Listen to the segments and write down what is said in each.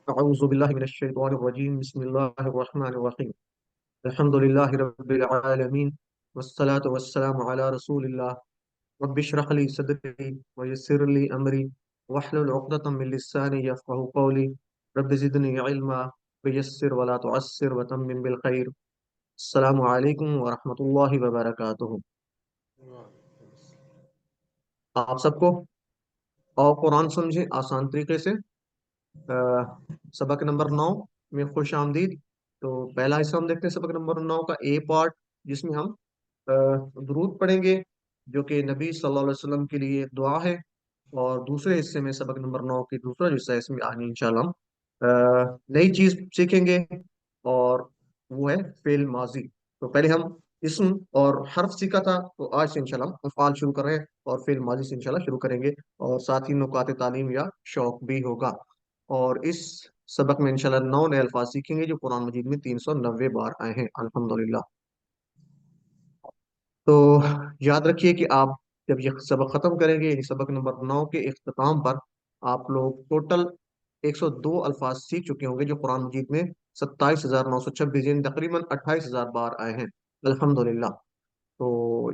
अऊज़ु बिल्लाहि मिनश शैतानिर रजीम बिस्मिल्लाहिर रहमानिर रहीम अल्हम्दुलिल्लाहि रब्बिल आलमीन वस्सलातु वस्सलामु अला रसूलिल्लाह रब्बि इश्रह ली सदरी व यस्सिर ली अमरी वहलुल उक़दतम मिन लिसानी यफ़क़हू क़ौली रब्बि ज़िदनी इल्मा वयस्सिर वला तुअस्सिर व तम्मिम बिल खैर। अस्सलामु अलैकुम व रहमतुल्लाहि व बरकातुहू। आप सबको और कुरान समझे आसान तरीके से। सबक नंबर 9 में खुश आमदीद। तो पहला हिस्सा हम देखते हैं सबक नंबर 9 का ए पार्ट, जिसमें हम दुरूद पढ़ेंगे जो कि नबी सल्लल्लाहु अलैहि वसल्लम के लिए दुआ है। और दूसरे हिस्से में सबक नंबर 9 की दूसरा जो हिस्सा है, इसमें आगे इंशाल्लाह हम नई चीज सीखेंगे, और वो है फेल माजी। तो पहले हम इसम और हर्फ सीखा था, तो आज से इंशाल्लाह हम अफ़आल शुरू कर रहे हैं और फेल माजी से इंशाल्लाह शुरू करेंगे। और साथ ही नुकात तालीम या शौक भी होगा। और इस सबक में इंशाल्लाह 9 नए अल्फाज सीखेंगे जो कुरान मजीद में 390 बार आए हैं अल्हम्दुलिल्लाह। तो याद रखिए कि आप जब ये सबक खत्म करेंगे, यानी सबक नंबर 9 के इख्तिताम पर, आप लोग टोटल 102 अल्फाज सीख चुके होंगे जो कुरान मजीद में 27,926 यानी तकरीबन 28,000 बार आए हैं अल्हम्दुलिल्लाह। तो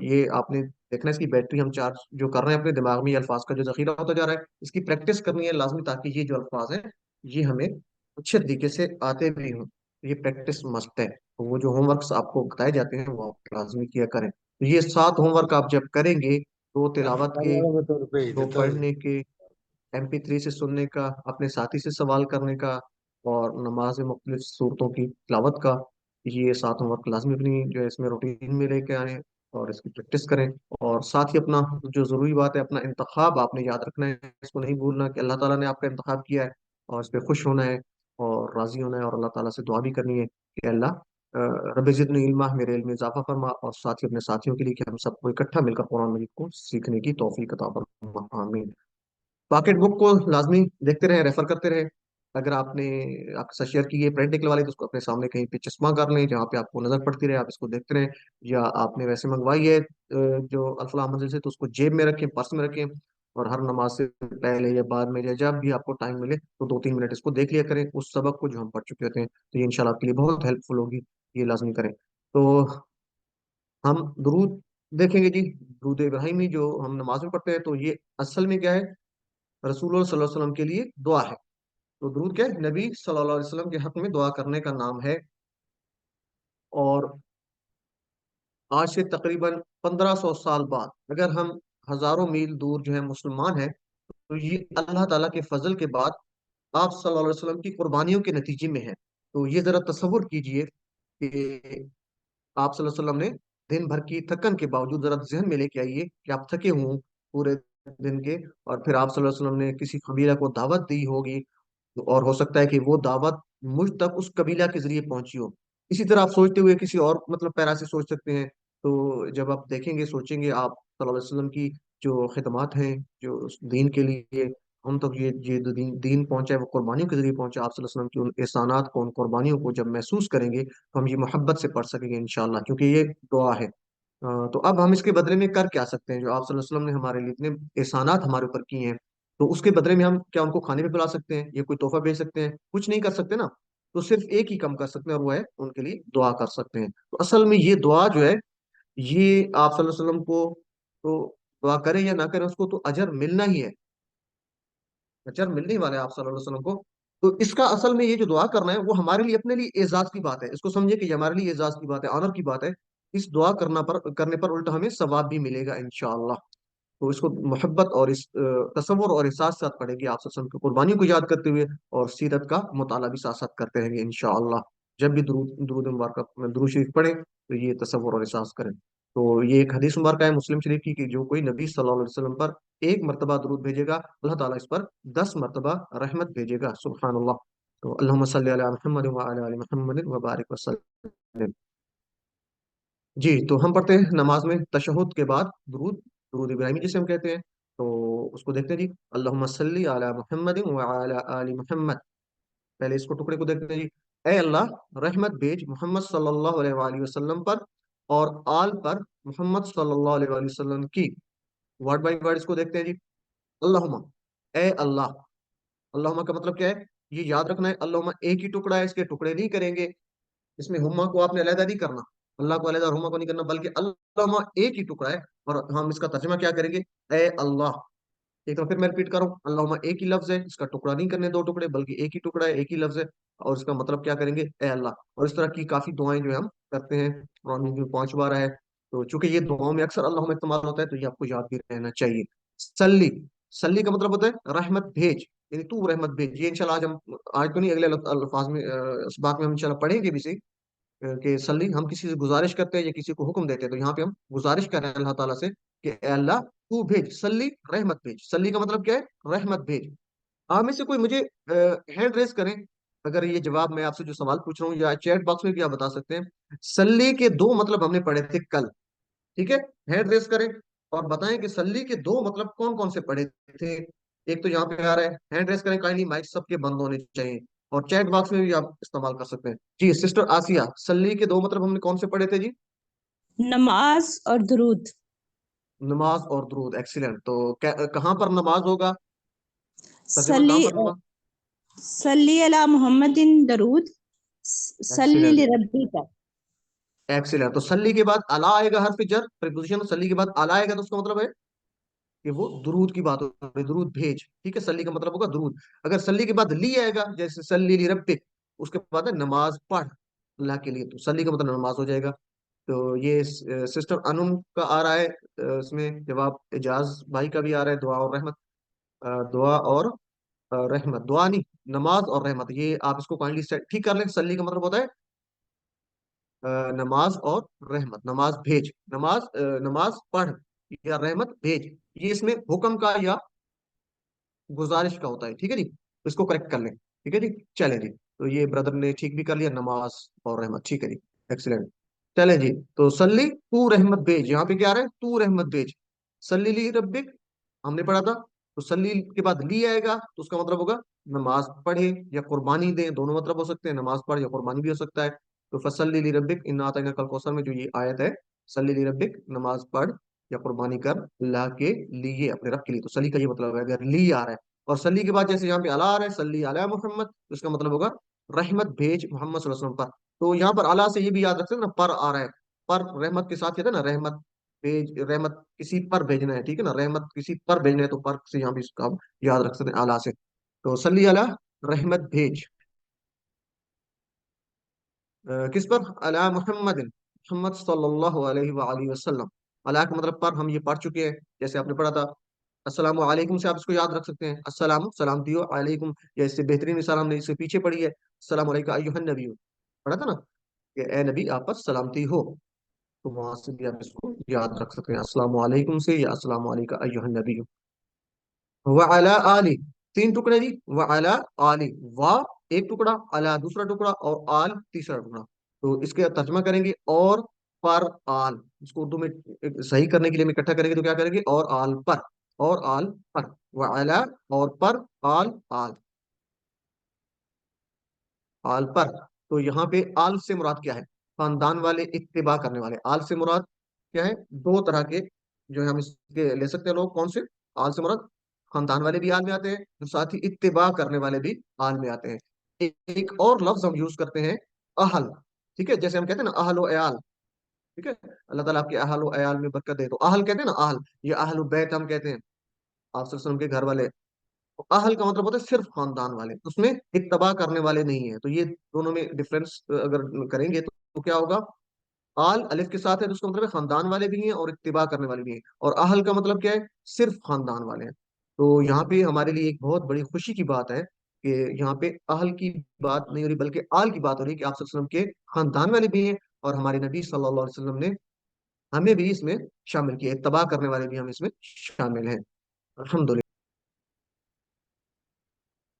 ये आपने देखना है, इसकी बैटरी हम चार्ज जो कर रहे हैं अपने दिमाग में, ये अल्फाज का जो जखीरा होता जा रहा है, इसकी प्रैक्टिस करनी है लाजमी, ताकि ये जो अल्फाज हैं ये हमें अच्छे तरीके से आते भी हों। ये प्रैक्टिस मस्ट है। तो वो जो होमवर्क्स आपको बताए जाते हैं वो आप लाजमी किया करें। तो ये 7 होमवर्क आप जब करेंगे, तो तिलावत के, वालों में तो रुपए ही दो देता है। पढ़ने के, MP3 से सुनने का, अपने साथी से सवाल करने का, और नमाज में मुख्तलिफ सूरतों की तिलावत का, ये 7 होमवर्क लाजमी अपनी जो है इसमें रूटीन में लेके आए और इसकी प्रैक्टिस करें। और साथ ही अपना जो ज़रूरी बात है, अपना इंतखाब आपने याद रखना है, इसको नहीं भूलना कि अल्लाह ताला ने आपका इंतखाब किया है, और इस पर खुश होना है और राज़ी होना है, और अल्लाह ताला से दुआ भी करनी है कि अल्लाह रब्बि ज़िदनी इल्मा, मेरे इल्म में इजाफा फरमा, और साथ ही अपने साथियों के लिए कि हम सबको इकट्ठा मिलकर कुरान मजीद को सीखने की तौफीक अता फरमा, आमीन। पॉकेट बुक को लाजमी देखते रहे, रेफर करते रहे। अगर आपने आपके साथ शेयर की है प्रिंट निकलवा ली, तो उसको अपने सामने कहीं पे चश्मा कर लें जहाँ पे आपको नजर पड़ती रहे, आप इसको देखते रहें। या आपने वैसे मंगवाई है जो अल्फला मंजिल से, तो उसको जेब में रखें, पर्स में रखें, और हर नमाज से पहले या बाद में या जब भी आपको टाइम मिले, तो 2-3 मिनट इसको देख लिया करें, उस सबक को जो हम पढ़ चुके होते हैं। तो ये इंशाल्लाह आपके लिए बहुत हेल्पफुल होगी, ये लाजमी करें। तो हम दुरूद देखेंगे जी। दुरूद इब्राहिमी जो हम नमाज में पढ़ते हैं, तो ये असल में क्या है, रसूल सल्लल्लाहु अलैहि वसल्लम के लिए दुआ है। तो दुरूद क्या है, नबी सल्लल्लाहु अलैहि वसल्लम के हक में दुआ करने का नाम है। और आज से तकरीबन 1500 साल बाद अगर हम हजारों मील दूर जो है मुसलमान हैं, तो ये अल्लाह ताला के फजल के बाद आप सल्लल्लाहु अलैहि वसल्लम की कुर्बानियों के नतीजे में है। तो ये जरा तसव्वुर कीजिए कि आप सल्लल्लाहु अलैहि वसल्लम ने दिन भर की थकन के बावजूद, जरा जहन में लेके आइए कि आप थके हुए पूरे दिन के, और फिर आप सल्लल्लाहु अलैहि वसल्लम ने किसी कबीला को दावत दी होगी, और हो सकता है कि वो दावत मुझ तक उस कबीला के जरिए पहुंची हो। इसी तरह आप सोचते हुए किसी और मतलब पैरा से सोच सकते हैं। तो जब आप देखेंगे, सोचेंगे, आप सल्लल्लाहु अलैहि वसल्लम की जो खिदमत हैं, जो उस दीन के लिए हम तक ये जो दीन पहुंचा है, वो कुर्बानियों के जरिए पहुंचा। आप सल्लल्लाहु अलैहि वसल्लम की उन एहसानात को, उन कुर्बानियों को जब महसूस करेंगे, तो हम ये मोहब्बत से पढ़ सकेंगे इंशाल्लाह, क्योंकि ये दुआ है। तो अब हम इसके बदले में कर क्या सकते हैं, जो आप सल्लल्लाहु अलैहि वसल्लम ने हमारे लिए इतने एहसानात हमारे ऊपर किए हैं, तो उसके बदले में हम क्या उनको खाने पे बुला सकते हैं या कोई तोहफा भेज सकते हैं? कुछ नहीं कर सकते ना। तो सिर्फ एक ही काम कर सकते हैं, और वो है उनके लिए दुआ कर सकते हैं। तो असल में ये दुआ जो है, ये आप सल्लल्लाहु अलैहि वसल्लम को, तो दुआ करें या ना करें, उसको तो अजर मिलना ही है, अजर मिलने ही वाला है आप सल्लल्लाहु अलैहि वसल्लम को। तो इसका असल में ये जो दुआ करना है, वो हमारे लिए, अपने लिए एजाज की बात है। इसको समझिए कि ये हमारे लिए एजाज की बात है, ऑनर की बात है। इस दुआ करने पर उल्टा हमें सवाब भी मिलेगा इंशाअल्लाह। तो इसको मोहब्बत और इस तसव्वुर और एहसास के साथ पढ़ेंगे, आप सल्लल्लाहु अलैहि वसल्लम की कुर्बानियों को याद करते हुए, और सीरत का मुताला भी साथ साथ करते रहेंगे इंशाअल्लाह। जब भी दुरूद दुरूद मुबारक दुरूद शरीफ पढ़े, तो ये तसव्वुर और एहसास करें। तो ये एक हदीस मुबारक है मुस्लिम शरीफ की, कि जो कोई नबी सल्लल्लाहु अलैहि वसल्लम पर एक मरतबा दुरूद भेजेगा, अल्लाह ताला इस पर 10 मरतबा रहमत भेजेगा। सुबहान अल्लाह। तो अल्लाहुम्मा सल्ली अला मुहम्मद व अला आलि मुहम्मद व बारिक वसल्लम। जी, तो हम पढ़ते हैं नमाज में तशहुद के बाद दुरूद, दुरूद इब्राहिमी जिसे हम कहते हैं। तो उसको देखते हैं जी। अल्लाहुम्मा सल्ली अला मुहम्मद व अला आलि मुहम्मद। पहले इसको टुकड़े को देखते हैं जी। ए अल्लाह, रहमत भेज मोहम्मद सल्लल्लाहु अलैहि वसल्लम पर और आल पर मोहम्मद सल्लल्लाहु अलैहि वसल्लम की। वर्ड बाय वर्ड इसको देखते हैं जी। अल्लाहुम्मा, ए अल्लाह। अल्लाहुम्मा का मतलब क्या है? ये याद रखना है, अल्लाहुम्मा एक ही टुकड़ा है, इसके टुकड़े नहीं करेंगे। इसमें हुम्मा को आपने अलहदा नहीं करना, अल्लाह को अलहदा और हुम्मा को नहीं करना, बल्कि अल्लाहुम्मा एक ही टुकड़ा है। और हम इसका तर्जुमा क्या करेंगे? ए अल्लाह। एक बार फिर मैं रिपीट कर रहा हूँ, अल्लाहुम्मा एक ही लफ्ज है, इसका टुकड़ा नहीं करने दो टुकड़े, बल्कि एक ही टुकड़ा है, एक ही लफ्ज है। और इसका मतलब क्या करेंगे? ए अल्लाह। और इस तरह की काफी दुआएं जो है हम करते हैं, कुरान में 5 बार है। तो चूंकि ये दुआओं में अक्सर अल्लाह में इस्तेमाल होता है, तो ये आपको याद भी रहना चाहिए। सल्ली, सल्ली का मतलब होता है रहमत भेज, यानी तू रहमत भेज। ये इंशाल्लाह आज तो नहीं, अगले अल्फाज में, इस बात में हम इंशाल्लाह पढ़ेंगे भी सही। कि सल्ली, हम किसी से गुजारिश करते हैं या किसी को हुक्म देते हैं, तो यहाँ पे हम गुजारिश कर रहे हैं अल्लाह ताला से कि ए अल्लाह तू भेज सल्ली, रहमत भेज। सल्ली का मतलब क्या है? रहमत भेज। आप में से कोई मुझे हैंड रेस करें, अगर ये जवाब मैं आपसे जो सवाल पूछ रहा हूँ, या चैट बॉक्स में भी आप बता सकते हैं। सल्ली के दो मतलब हमने पढ़े थे कल, ठीक है? हैंड रेस करें और बताएं कि सल्ली के दो मतलब कौन कौन से पढ़े थे। एक तो यहाँ पे आ रहा है, हैंड रेस करें काइंडली, माइक सबके बंद होने चाहिए। और चैट बॉक्स में भी आप इस्तेमाल कर सकते हैं। जी सिस्टर आसिया, सल्ली के दो मतलब हमने कौन से पढ़े थे जी? नमाज और दुरूद। नमाज और दुरूद, एक्सीलेंट। तो कहाँ पर नमाज होगा? तर्जुमा सल्ली कहाँ पर होगा? सल्ली अला मोहम्मदिन दरूद, सल्ली एक्सीलेंट, लिरब्बिका। एक्सीलेंट। तो सल्ली के बाद अला आएगा, हर्फ जर प्रीपोजिशन, सल्ली के बाद अला आएगा, तो उसका मतलब है कि वो दुरूद की बात हो रही है, दुरूद भेज। ठीक है, सल्ली का मतलब होगा दुरूद। अगर सल्ली के बाद ली आएगा, जैसे सल्ली ली रब्बिक, उसके बाद है नमाज पढ़ अल्लाह के लिए, तो सल्ली का मतलब नमाज हो जाएगा। तो ये सिस्टर अनुम का आ रहा है, इसमें जवाब एजाज भाई का भी आ रहा है, दुआ और रहमत। दुआ और रहमत, दुआ नहीं, नमाज और रहमत, ये आप इसको काइंडली ठीक कर लें। सल्ली का मतलब होता है नमाज और रहमत, नमाज भेज, नमाज पढ़ या रहमत भेज। ये इसमें हुक्म का या गुजारिश का होता है, ठीक है जी। तो इसको करेक्ट कर लें, ठीक है जी। चले जी, तो ये ब्रदर ने ठीक भी कर लिया, नमाज और रहमत, ठीक है जी। एक्सीलेंट। चले जी, तो सल्ली तू रहमत भेज, यहाँ पे क्या आ रहा है? तू रहमत भेज। सल्ली ली रब्बिक हमने पढ़ा था, तो सल्ली के बाद ली आएगा, तो उसका मतलब होगा नमाज पढ़े या कुर्बानी दे, दोनों मतलब हो सकते हैं, नमाज पढ़ या कुर्बानी भी हो सकता है। तो फसल्ली ली रब्बिक इन्ना अतैना कल कौसर में जो ये आयत है, सल्ली ली रब्बिक, नमाज पढ़ या कुर्बानी कर अल्लाह के लिए, अपने रब के लिए। तो सली का ये मतलब है, अगर ली आ रहा है। और सली के बाद जैसे यहाँ पे अला आ रहा है, सल्ली अला मोहम्मद, तो इसका मतलब होगा रहमत भेज मोहम्मद सल्लल्लाहु अलैहि वसल्लम पर। तो यहाँ पर अला से ये भी याद रख सकते हैं ना, पर आ रहा है, पर रहमत के साथ कहते हैं ना, रहमत भेज, रहमत किसी पर भेजना है, ठीक है ना, रहमत किसी पर भेजना है, तो पर से यहाँ भी इसका आप याद रख सकते हैं अला से। तो सल्ली अला, रहमत भेज, किस पर? अला मोहम्मद, मोहम्मद सल्लल्लाहु अलैहि वसल्लम। अला का मतलब पर, हम ये पढ़ चुके हैं, जैसे आपने पढ़ा था। अस्सलाम वालेकुम से आप इसको याद रख सकते हैं, अस्सलाम सलामती हो, अलैकुम या इससे बेहतरीन मिसाल हमने इससे पीछे पढ़ी है, अस्सलाम वालेकुम अय्युहन नबी, पढ़ा था ना कि ए नबी आप पर सलामती हो। तो वहां से भी आप इसको याद रख सकते हैं, अस्सलाम वालेकुम से या अस्सलाम वालेकुम अय्युहन नबी। व अला आली, तीन टुकड़े जी, व अला आली, वा एक टुकड़ा, अला दूसरा टुकड़ा, और आल तीसरा टुकड़ा। तो इसके तर्जमा करेंगे और पर आल, इसको उर्दू में सही करने के लिए हम इकट्ठा करेंगे, तो क्या करेंगे? और आल पर, और आल पर, व अला और पर, आल आल, आल पर। तो यहाँ पे आल से मुराद क्या है? खानदान वाले, इत्तिबा करने वाले। आल से मुराद क्या है? दो तरह के जो है हम इसके ले सकते हैं लोग, कौन से? आल से मुराद खानदान वाले भी आल में आते हैं, और साथ ही इत्तिबा करने वाले भी आल में आते हैं। एक और लफ्ज हम यूज करते हैं, अहल। ठीक है, जैसे हम कहते हैं ना अहल व अयाल, ठीक है, अल्लाह ताला आपके अहल व अयाल में बरकत दे, तो अहल कहते हैं ना, अहल, ये अहल बैत हम कहते हैं, आप सल्लल्लाहु अलैहि वसल्लम के घर वाले। तो अहल का मतलब होता है सिर्फ खानदान वाले, उसमें इत्तबा करने वाले नहीं है। तो ये दोनों में डिफरेंस अगर करेंगे, तो क्या होगा? आल अलिफ के साथ है, तो उसका मतलब है खानदान वाले भी हैं और इत्तिबा करने वाले भी हैं। और अहल का मतलब क्या है? सिर्फ खानदान वाले हैं। तो यहाँ पे हमारे लिए एक बहुत बड़ी खुशी की बात है कि यहाँ पे अहल की बात नहीं हो रही, बल्कि आल की बात हो रही है, कि आप सल्लल्लाहु अलैहि वसल्लम के खानदान वाले भी हैं, और हमारे नबी सल्लल्लाहु अलैहि वसल्लम ने हमें भी इसमें शामिल किया, इत्तबा करने वाले भी हम इसमें शामिल हैं। अल्हम्दुलिल्लाह।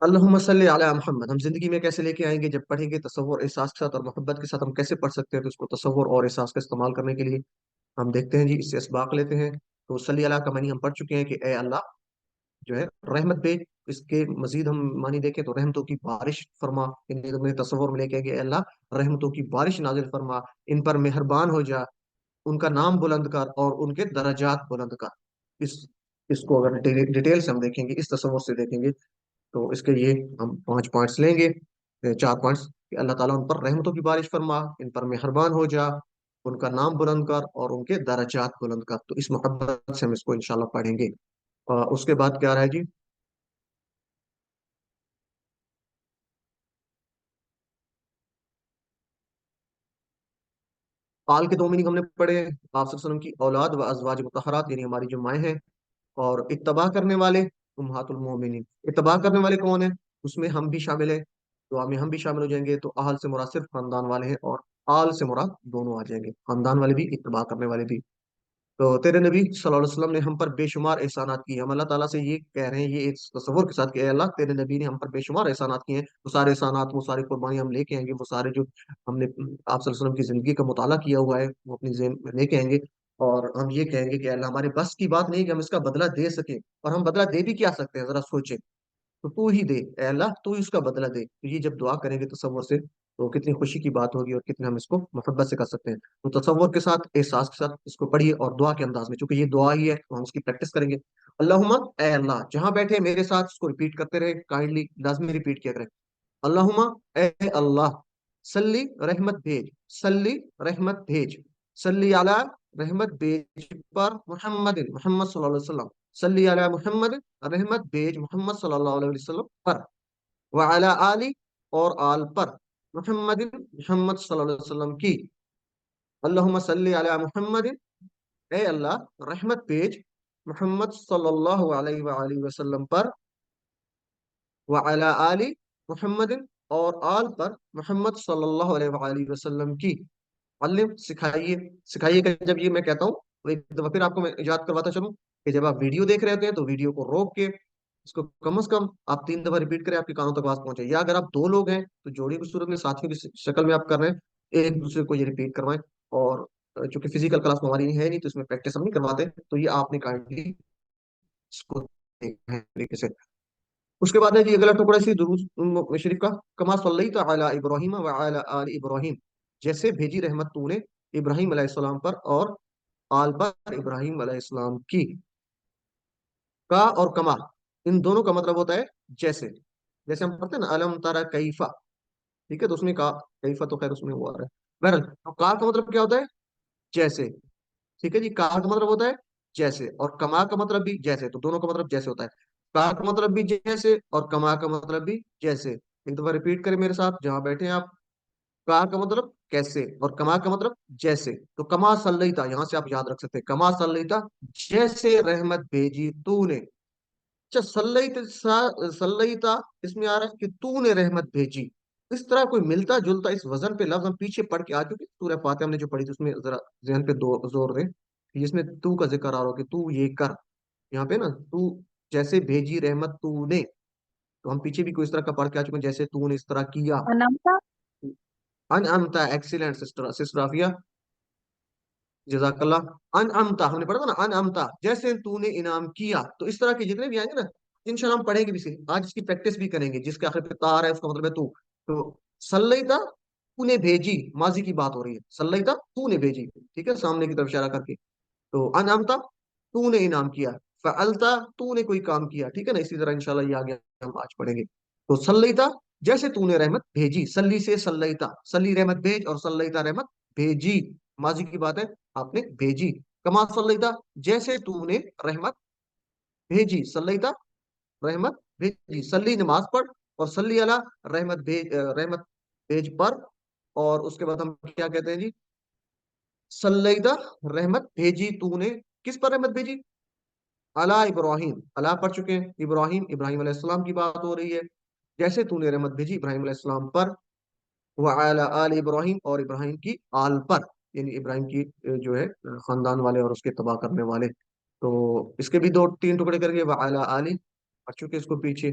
अल्लाहुम्मा सल्ली अला मोहम्मद, हम जिंदगी में कैसे लेके आएंगे? जब पढ़ेंगे तसव्वुर एहसास के साथ और मोहब्बत के साथ। हम कैसे पढ़ सकते हैं? तो इसको तसव्वुर और एहसास का इस्तेमाल करने के लिए हम देखते हैं जी, इससे इसबाक लेते हैं। तो सल्ली अला का मानी हम पढ़ चुके हैं कि ए अल्लाह जो है रहमत भेज। इसके मजीद हम मानी देखें तो रहमतों की बारिश फरमा, इन्हें तसव्वुर में लेके आए कि ए अल्लाह रहमतों की बारिश नाजिल फरमा, इन पर मेहरबान हो जा, उनका नाम बुलंद कर और उनके दर्जात बुलंद कर। इस इसको अगर डिटेल से हम देखेंगे, इस तसव्वुर से देखेंगे, तो इसके लिए हम 5 पॉइंट्स लेंगे, 4 पॉइंट्स कि अल्लाह ताला उन पर रहमतों की बारिश फरमा, इन पर मेहरबान हो जा, उनका नाम बुलंद कर और उनके दर्जात बुलंद कर। तो इस मोहब्बत से हम इसको इंशाल्लाह पढ़ेंगे। उसके बाद क्या रहा है जी? आल के 2 मीनिंग हमने पढ़े। आप सल्लल्लाहु अलैहि वसल्लम की औलाद व अज़वाज मुतहरात, यानी हमारी जो माएँ हैं। और इत्तबा करने वाले, उम्महातुल मोमिनीन। इत्तबा करने वाले कौन है? उसमें हम भी शामिल है, दुआ में हम भी शामिल हो जाएंगे। तो अहल से मुराद सिर्फ खानदान वाले हैं, और आल से मुराद दोनों आ जाएंगे, खानदान वाले भी, इत्तबा करने वाले भी। तो तेरे नबी सल्लल्लाहु अलैहि वसल्लम ने हम पर बेशुमार एहसानात किए। हम अल्लाह ताला से ये कह रहे हैं, ये एक तसव्वुर के साथ कि "ऐ अल्लाह, तेरे नबी ने हम पर बेशुमार एहसानात किए हैं। वो सारे एहसानात, वो सारी कुर्बानी हम लेके आएंगे, वो सारे जो हमने आप सल्लल्लाहु अलैहि वसल्लम की जिंदगी का मुताला किया हुआ है, वो अपनी ज़हन में लेके आएंगे। और हम ये कहेंगे कि "ऐ अल्लाह, हमारे बस की बात नहीं कि हम इसका बदला दे सके, और हम बदला दे भी क्या सकते हैं, जरा सोचे। तो तू ही दे, ए अल्लाह, तू ही उसका बदला दे।" तो ये जब दुआ करेंगे तसव्वुर से, तो कितनी खुशी की बात होगी, और कितने हम इसको मोहब्बत से कर सकते हैं। तो तसव्वुर के साथ, एहसास के साथ इसको पढ़िए, और दुआ के अंदाज में, क्योंकि ये दुआ ही है तो हम उसकी प्रैक्टिस करेंगे। अल्लाहुम्मा, ए अल्लाह, जहां बैठे मेरे साथ इसको रिपीट करते रहे, काइंडली लाजमी रिपीट किया करें। अल्लाहुम्मा, ए अल्लाह, सल्ली, रहमत भेज, सल्ली, रहमत भेज, सल्ली अला, रहमत भेज पर मुहम्मदिन, मोहम्मद सल्लल्लाहु अलैहि वसल्लम, सल्ली अला मुहम्मद, रहमत भेज मोहम्मद सल्लल्लाहु अलैहि वसल्लम पर, व अला आली, और आल पर, मुहम्मदिन, मोहम्मद सल्लल्लाहु अलैहि वसल्लम की। अल्लाहुम्मा सल्ली अला मुहम्मदिन, ए अल्लाह, रहमत भेज मोहम्मद सल्लल्लाहु अलैहि वसल्लम पर, व अला आली मुहम्मदिन, और आल पर मोहम्मद सल्लल्लाहु अलैहि वसल्लम की। अल्लिम, सिखाइए। सिखाइए का जब ये मैं कहता हूँ, तो एक दफा फिर आपको मैं याद करवाता चलूं कि जब आप वीडियो देख रहे होते हैं, तो वीडियो को रोक के इसको कम से कम आप 3 दफा रिपीट करें, आपके कानों तक आवाज पहुंचे। या अगर आप 2 लोग हैं, तो जोड़ी की सूरत में, साथियों की शक्ल में आप कर रहे हैं, एक दूसरे को ये रिपीट करवाएं। और चूंकि फिजिकल क्लास हमारी नहीं है, नहीं, तो इसमें प्रैक्टिस हम नहीं करवाते, तो ये आपने काइंडली इसको देखना है तरीके से। उसके बाद है जी अगला टुकड़ा इसी दुरूद शरीफ का। कमा सल्लैता अला इब्राहीम व अला आल इब्राहीम, जैसे भेजी रहमत तूने इब्राहिम अलैहिस्सलाम पर और आल पर इब्राहिम अलैहिस्सलाम की। का और कमा, इन दोनों का मतलब होता है जैसे। जैसे हम पढ़ते हैं ना, अलम तरा कैफा, ठीक है, तो उसमें का, कैफा तो खैर उसमें वो आ रहा है। बहरहाल, तो का मतलब क्या होता है? जैसे। ठीक है जी, का का मतलब होता है जैसे, और कमा का मतलब भी जैसे, तो दोनों का मतलब जैसे होता है। का का मतलब भी जैसे, और कमा का मतलब भी जैसे। एक दफा रिपीट करें मेरे साथ, जहां बैठे हैं आप। का का मतलब कैसे, और कमा का मतलब जैसे। तो कमा सल्लैता, यहां से आप याद रख सकते हैं, कमा सल्लैता, जैसे रहमत भेजी तूने। अच्छा, सल्लैता, इसमें आ रहा है कि तूने रहमत भेजी। इस तरह कोई मिलता जुलता इस वजन पे लफ्ज हम पीछे पढ़ के आ चुके। सूरह फातिहा हमने जो पढ़ी थी, उसमें जरा जहन पे जोर दें कि जिसमें तू का जिक्र आ रहा हो कि तू ये कर। यहाँ पे ना, तू जैसे भेजी रहमत तूने, तो हम पीछे भी कोई इस तरह का पढ़ के आ चुके हैं, जैसे तूने इस तरह किया। Anamta. Anamta, excellent sister, sister Afiya, जजाकल्ला। अनअमता हमने पढ़ा था ना, अनअमता, जैसे तूने इनाम किया। तो इस तरह के जितने भी आएंगे ना, इंशाल्लाह हम पढ़ेंगे भी इसे। आज इसकी प्रैक्टिस भी करेंगे। जिसके आखिर पे तार है, उसका मतलब है तू। तो सल्लैता, तूने भेजी, माजी की बात हो रही है, सल्लैता तूने भेजी, ठीक है, सामने की तरफ इशारा करके। तो अनअमता, तूने इनाम किया। फअलता, तूने कोई काम किया, ठीक है ना। इसी तरह इंशाल्लाह ये आगे हम आज पढ़ेंगे। तो सल्लैता, जैसे तूने रहमत भेजी, सल्ली से सल्लैता, सल्ली रहमत भेज, और सल्लैता रहमत भेजी, माजी की बात है, आपने भेजी। कमा सल्लैता, जैसे तूने रहमत भेजी, सल्लैता, रहमत भेजी, सल्ली नमाज पढ़, और सल्ली अला, रहमत भेज पर। और उसके बाद हम क्या कहते हैं जी? सल्लैता, रहमत भेजी तूने, किस पर रहमत भेजी? अला इब्राहिम, अला पढ़ चुके हैं, इब्राहिम, इब्राहिम अलैहिस्सलाम की बात हो रही है। जैसे तूने रहमत भेजी इब्राहिम अलैहिस्सलाम पर, व अला आल इब्राहिम, और इब्राहिम की आल पर, यानी इब्राहिम की जो है खानदान वाले और उसके तबाह करने वाले। तो इसके भी 2 3 टुकड़े करके, व अला आली पढ़ चुके इसको पीछे।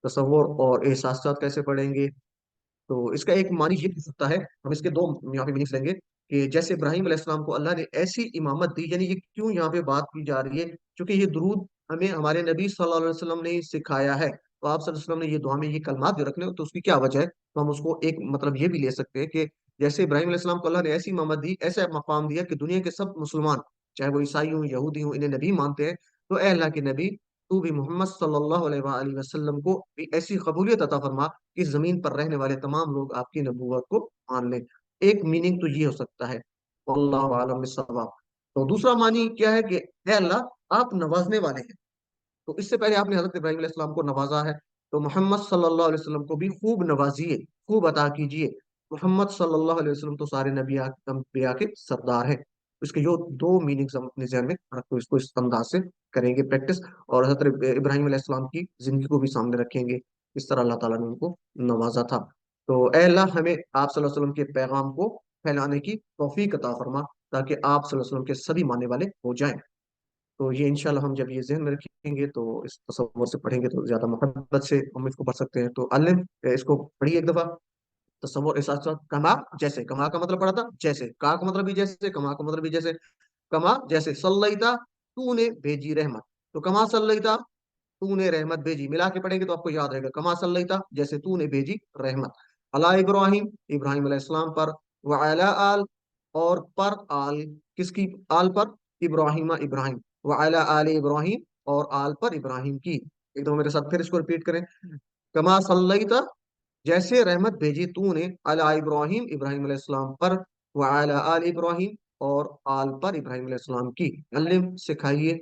तसव्वुर और एहसास कैसे पढ़ेंगे? तो इसका एक मानी ये हो सकता है, हम इसके 2 यहाँ पे मीनिंग्स लेंगे कि जैसे इब्राहिम अलैहिस्सलाम को अल्लाह ने ऐसी इमामत दी, यानी ये क्यों यहाँ पे बात की जा रही है? क्योंकि ये दुरूद हमें हमारे नबी सल्लल्लाहु अलैहि वसल्लम ने ही सिखाया है। तो आप सल्लल्लाहु अलैहि वसल्लम ने ये दुआ में ये कलमात जो रखने, तो उसकी क्या वजह है? तो हम उसको एक मतलब ये भी ले सकते हैं कि जैसे इब्राहिम अलैहिस्सलाम को अल्लाह ने ऐसी इमामत दी, ऐसा मकाम दिया कि दुनिया के सब मुसलमान, चाहे वो ईसाई हो, यहूदी हो, इन्हें नबी मानते हैं। तो ए अल्लाह के नबी, तू भी मोहम्मद सल्लल्लाहु अलैहि वसल्लम को भी ऐसी कबूलियत अता फरमा कि इस जमीन पर रहने वाले तमाम लोग आपकी नबूवत को मान लें। एक मीनिंग तो ये हो सकता है, वल्लाहु आलम बिस्सवाब। तो दूसरा मानी क्या है कि "ए अल्लाह, आप नवाजने वाले हैं"। तो इससे पहले आपने हजरत इब्राहिम अलैहिस्सलाम को नवाजा है, तो मोहम्मद सल्लल्लाहु अलैहि वसल्लम को भी खूब नवाजिए, खूब अता कीजिए। मोहम्मद सल्लल्लाहु अलैहि वसल्लम तो सारे नबिया के सरदार हैं। इसके जो दो मीनिंग्स हम अपने जहन में रखो, इसको इस अंदाज से करेंगे प्रैक्टिस, और हजरत इब्राहिम अलैहिस्सलाम की जिंदगी को भी सामने रखेंगे, इस तरह अल्लाह ताला ने उनको नवाजा था। तो ए अल्लाह, हमें आप सल्लल्लाहु अलैहि वसल्लम के पैगाम को फैलाने की तौफीक अता फरमा, ताकि आप सल्लल्लाहु अलैहि वसल्लम के सभी मानने वाले हो जाएं। तो ये इंशाल्लाह हम जब ये जहन में रखेंगे तो इस तसव्वुर से पढ़ेंगे तो ज्यादा मोहब्बत से हम इसको पढ़ सकते हैं। तो अल्लिम, इसको पढ़िए एक दफा। तसव्वुर के साथ साथ कमा, जैसे, कमा का मतलब पढ़ा था जैसे, का का मतलब भी जैसे, कमा का मतलब भी जैसे। कमा जैसे सल्लैता, तूने भेजी रहमत। तो कमा सल्लैता, तूने रहमत भेजी, मिला के पढ़ेंगे तो आपको याद रहेगा, कमा सल्लैता जैसे तूने भेजी रहमत, अला इब्राहिम, इब्राहिम अलैहिस्सलाम पर, व अला आल, और पर आल, किसकी आल पर, इब्राहिम इब्राहिम, व अला आल इब्राहिम, और आल पर इब्राहिम की। एक दो मेरे साथ फिर इसको रिपीट करें। कमा सल्लैता, जैसे रहमत भेजी तूने, अला इब्राहिम, इब्राहिम अलैहिस्सलाम पर, व अला आल इब्राहिम, और आल पर इब्राहिम अलैहिस्सलाम की। अल्लिम, सिखाइए।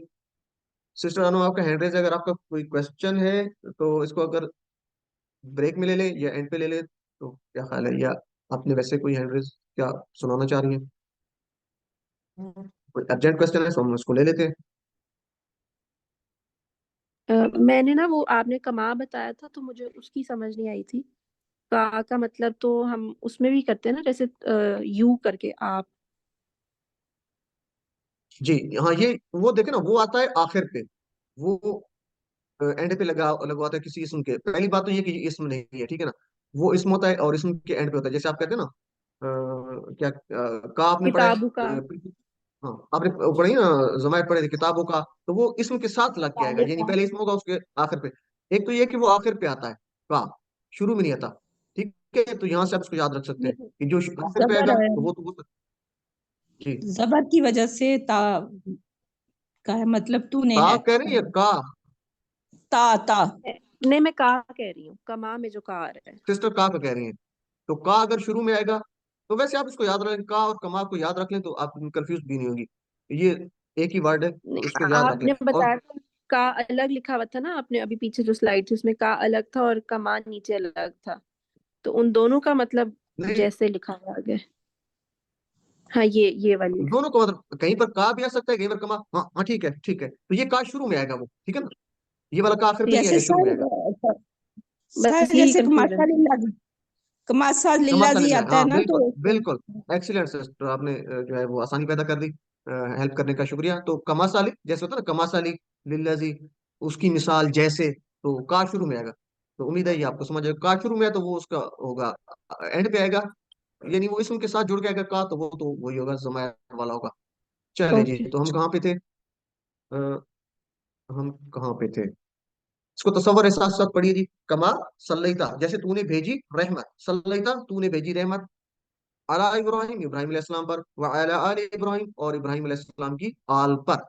सिस्टर अनु, आपका हैंड रेज है, अगर आपका कोई क्वेश्चन है तो इसको अगर ब्रेक में ले ले या एंड पे ले ले, तो क्या ख्याल है, या आपने वैसे कोई हैंड रेज क्या सुनाना चाह रही है? कोई अर्जेंट क्वेश्चन है तो हम उसको ले लेते हैं। मैंने ना वो आपने कमा बताया था तो मुझे उसकी समझ नहीं आई थी। का मतलब तो हम उसमें भी करते हैं ना, जैसे यू करके आप। जी हाँ, ये वो देखे ना, वो आता है आखिर पे, वो एंड पे लगवाता है किसी इसम के। पहली बात तो ये कि ये इसम नहीं है, ठीक है ना। वो इसम होता है और इसम के एंड पे होता है, जैसे आप कहते हैं ना, क्या का आपने पढ़ा है, किताबू का। हाँ आपने पढ़ी ना, जमायत पढ़े थे किताबों का, तो वो इसम के साथ लग के आएगा, यानी तालिका। पहले इसम होगा उसके आखिर पे। एक तो ये कि वो आखिर पे आता है, का शुरू में नहीं आता। ठीक है, तो यहाँ से आप इसको याद रख सकते ये हैं कि जो आखिर पे जबर आएगा है, तो वो जी। जबर की वजह से ता का है, मतलब तूने का है। कह रही है, का ता ता। नहीं, मैं का कह रही हूँ, कमा में जो का आ रहा है। सिस्टर का कह रही है, तो का अगर शुरू में आएगा तो वैसे आप इसको याद रखें, का और कमा को याद रख लें तो आप कंफ्यूज भी नहीं होगी। ये एक ही वर्ड है, नहीं, तो इसको याद रख लें। आपने और बताया था का अलग लिखा हुआ था ना, आपने अभी पीछे जो स्लाइड थी उसमें का अलग था और कमा नीचे अलग था। तो उन दोनों का मतलब नहीं, जैसे लिखा हुआ आगे। हाँ, ये वाली। दोनों को मतलब कहीं पर का भी आ सकता है, कहीं पर कमा। हाँ हाँ, ठीक है ठीक है, तो ये का शुरू में आएगा वो, ठीक है ना। ये वाला का आखिर पे नहीं जैसे आएगा, शुरू में सर, आएगा। बस सर यही जैसे कंफ्यूजन। कमासा लिल्लाजी, कमासा कमा लिल्लाजी सल्लल्लाहु, आता है हाँ ना, तो बिल्कुल बिल्कुल। एक्सीलेंट सिस्टर, आपने जो है वो आसानी पैदा कर दी, हेल्प करने का शुक्रिया। तो कमा साली जैसे होता है ना, कमा साली लिल्लाजी, उसकी मिसाल जैसे, तो का शुरू में आएगा। तो उम्मीद है ये आपको समझ आएगा, का शुरू में है तो वो उसका होगा एंड पे आएगा, यानी वो इसम के साथ जुड़ के आएगा का, तो वो तो वही होगा, जमाया वाला होगा। चले जी, ओके। तो हम कहाँ पे थे? हम कहाँ पे थे? इसको तसव्वुर है, साथ साथ पढ़िए जी। कमा सल्लैता, जैसे तूने भेजी रहमत, सल्लैता तूने भेजी रहमत, अला इब्राहिम, इब्राहिम अलैहिस्सलाम पर, व अला आल इब्राहिम, और इब्राहिम अलैहिस्सलाम की आल पर।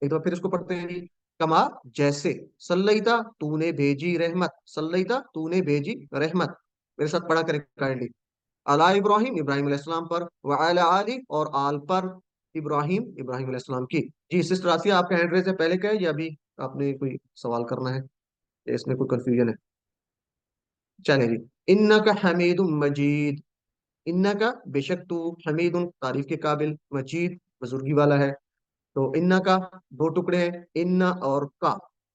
एक बार फिर इसको पढ़ते हैं जी। कमा जैसे, सल्लैता तूने भेजी रहमत, सल्लैता तूने भेजी रहमत, मेरे साथ पढ़ा करें काइंडली। अला इब्राहिम, इब्राहिम अलैहिस्सलाम पर, व अला आली, और आल पर इब्राहिम, इब्राहिम अलैहिस्सलाम की। जी सिस्टर आसिया, आपका हैंड रेज है, पहले का है या अभी आपने कोई सवाल करना है, या इसमें कोई कंफ्यूजन है? चले जी। इन्ना का हमीद मजीद, इन्ना का बेशक तू, हमीद तारीफ के काबिल, मजीद बुजुर्गी वाला है। तो इन्ना का दो टुकड़े हैं, इन्ना और का।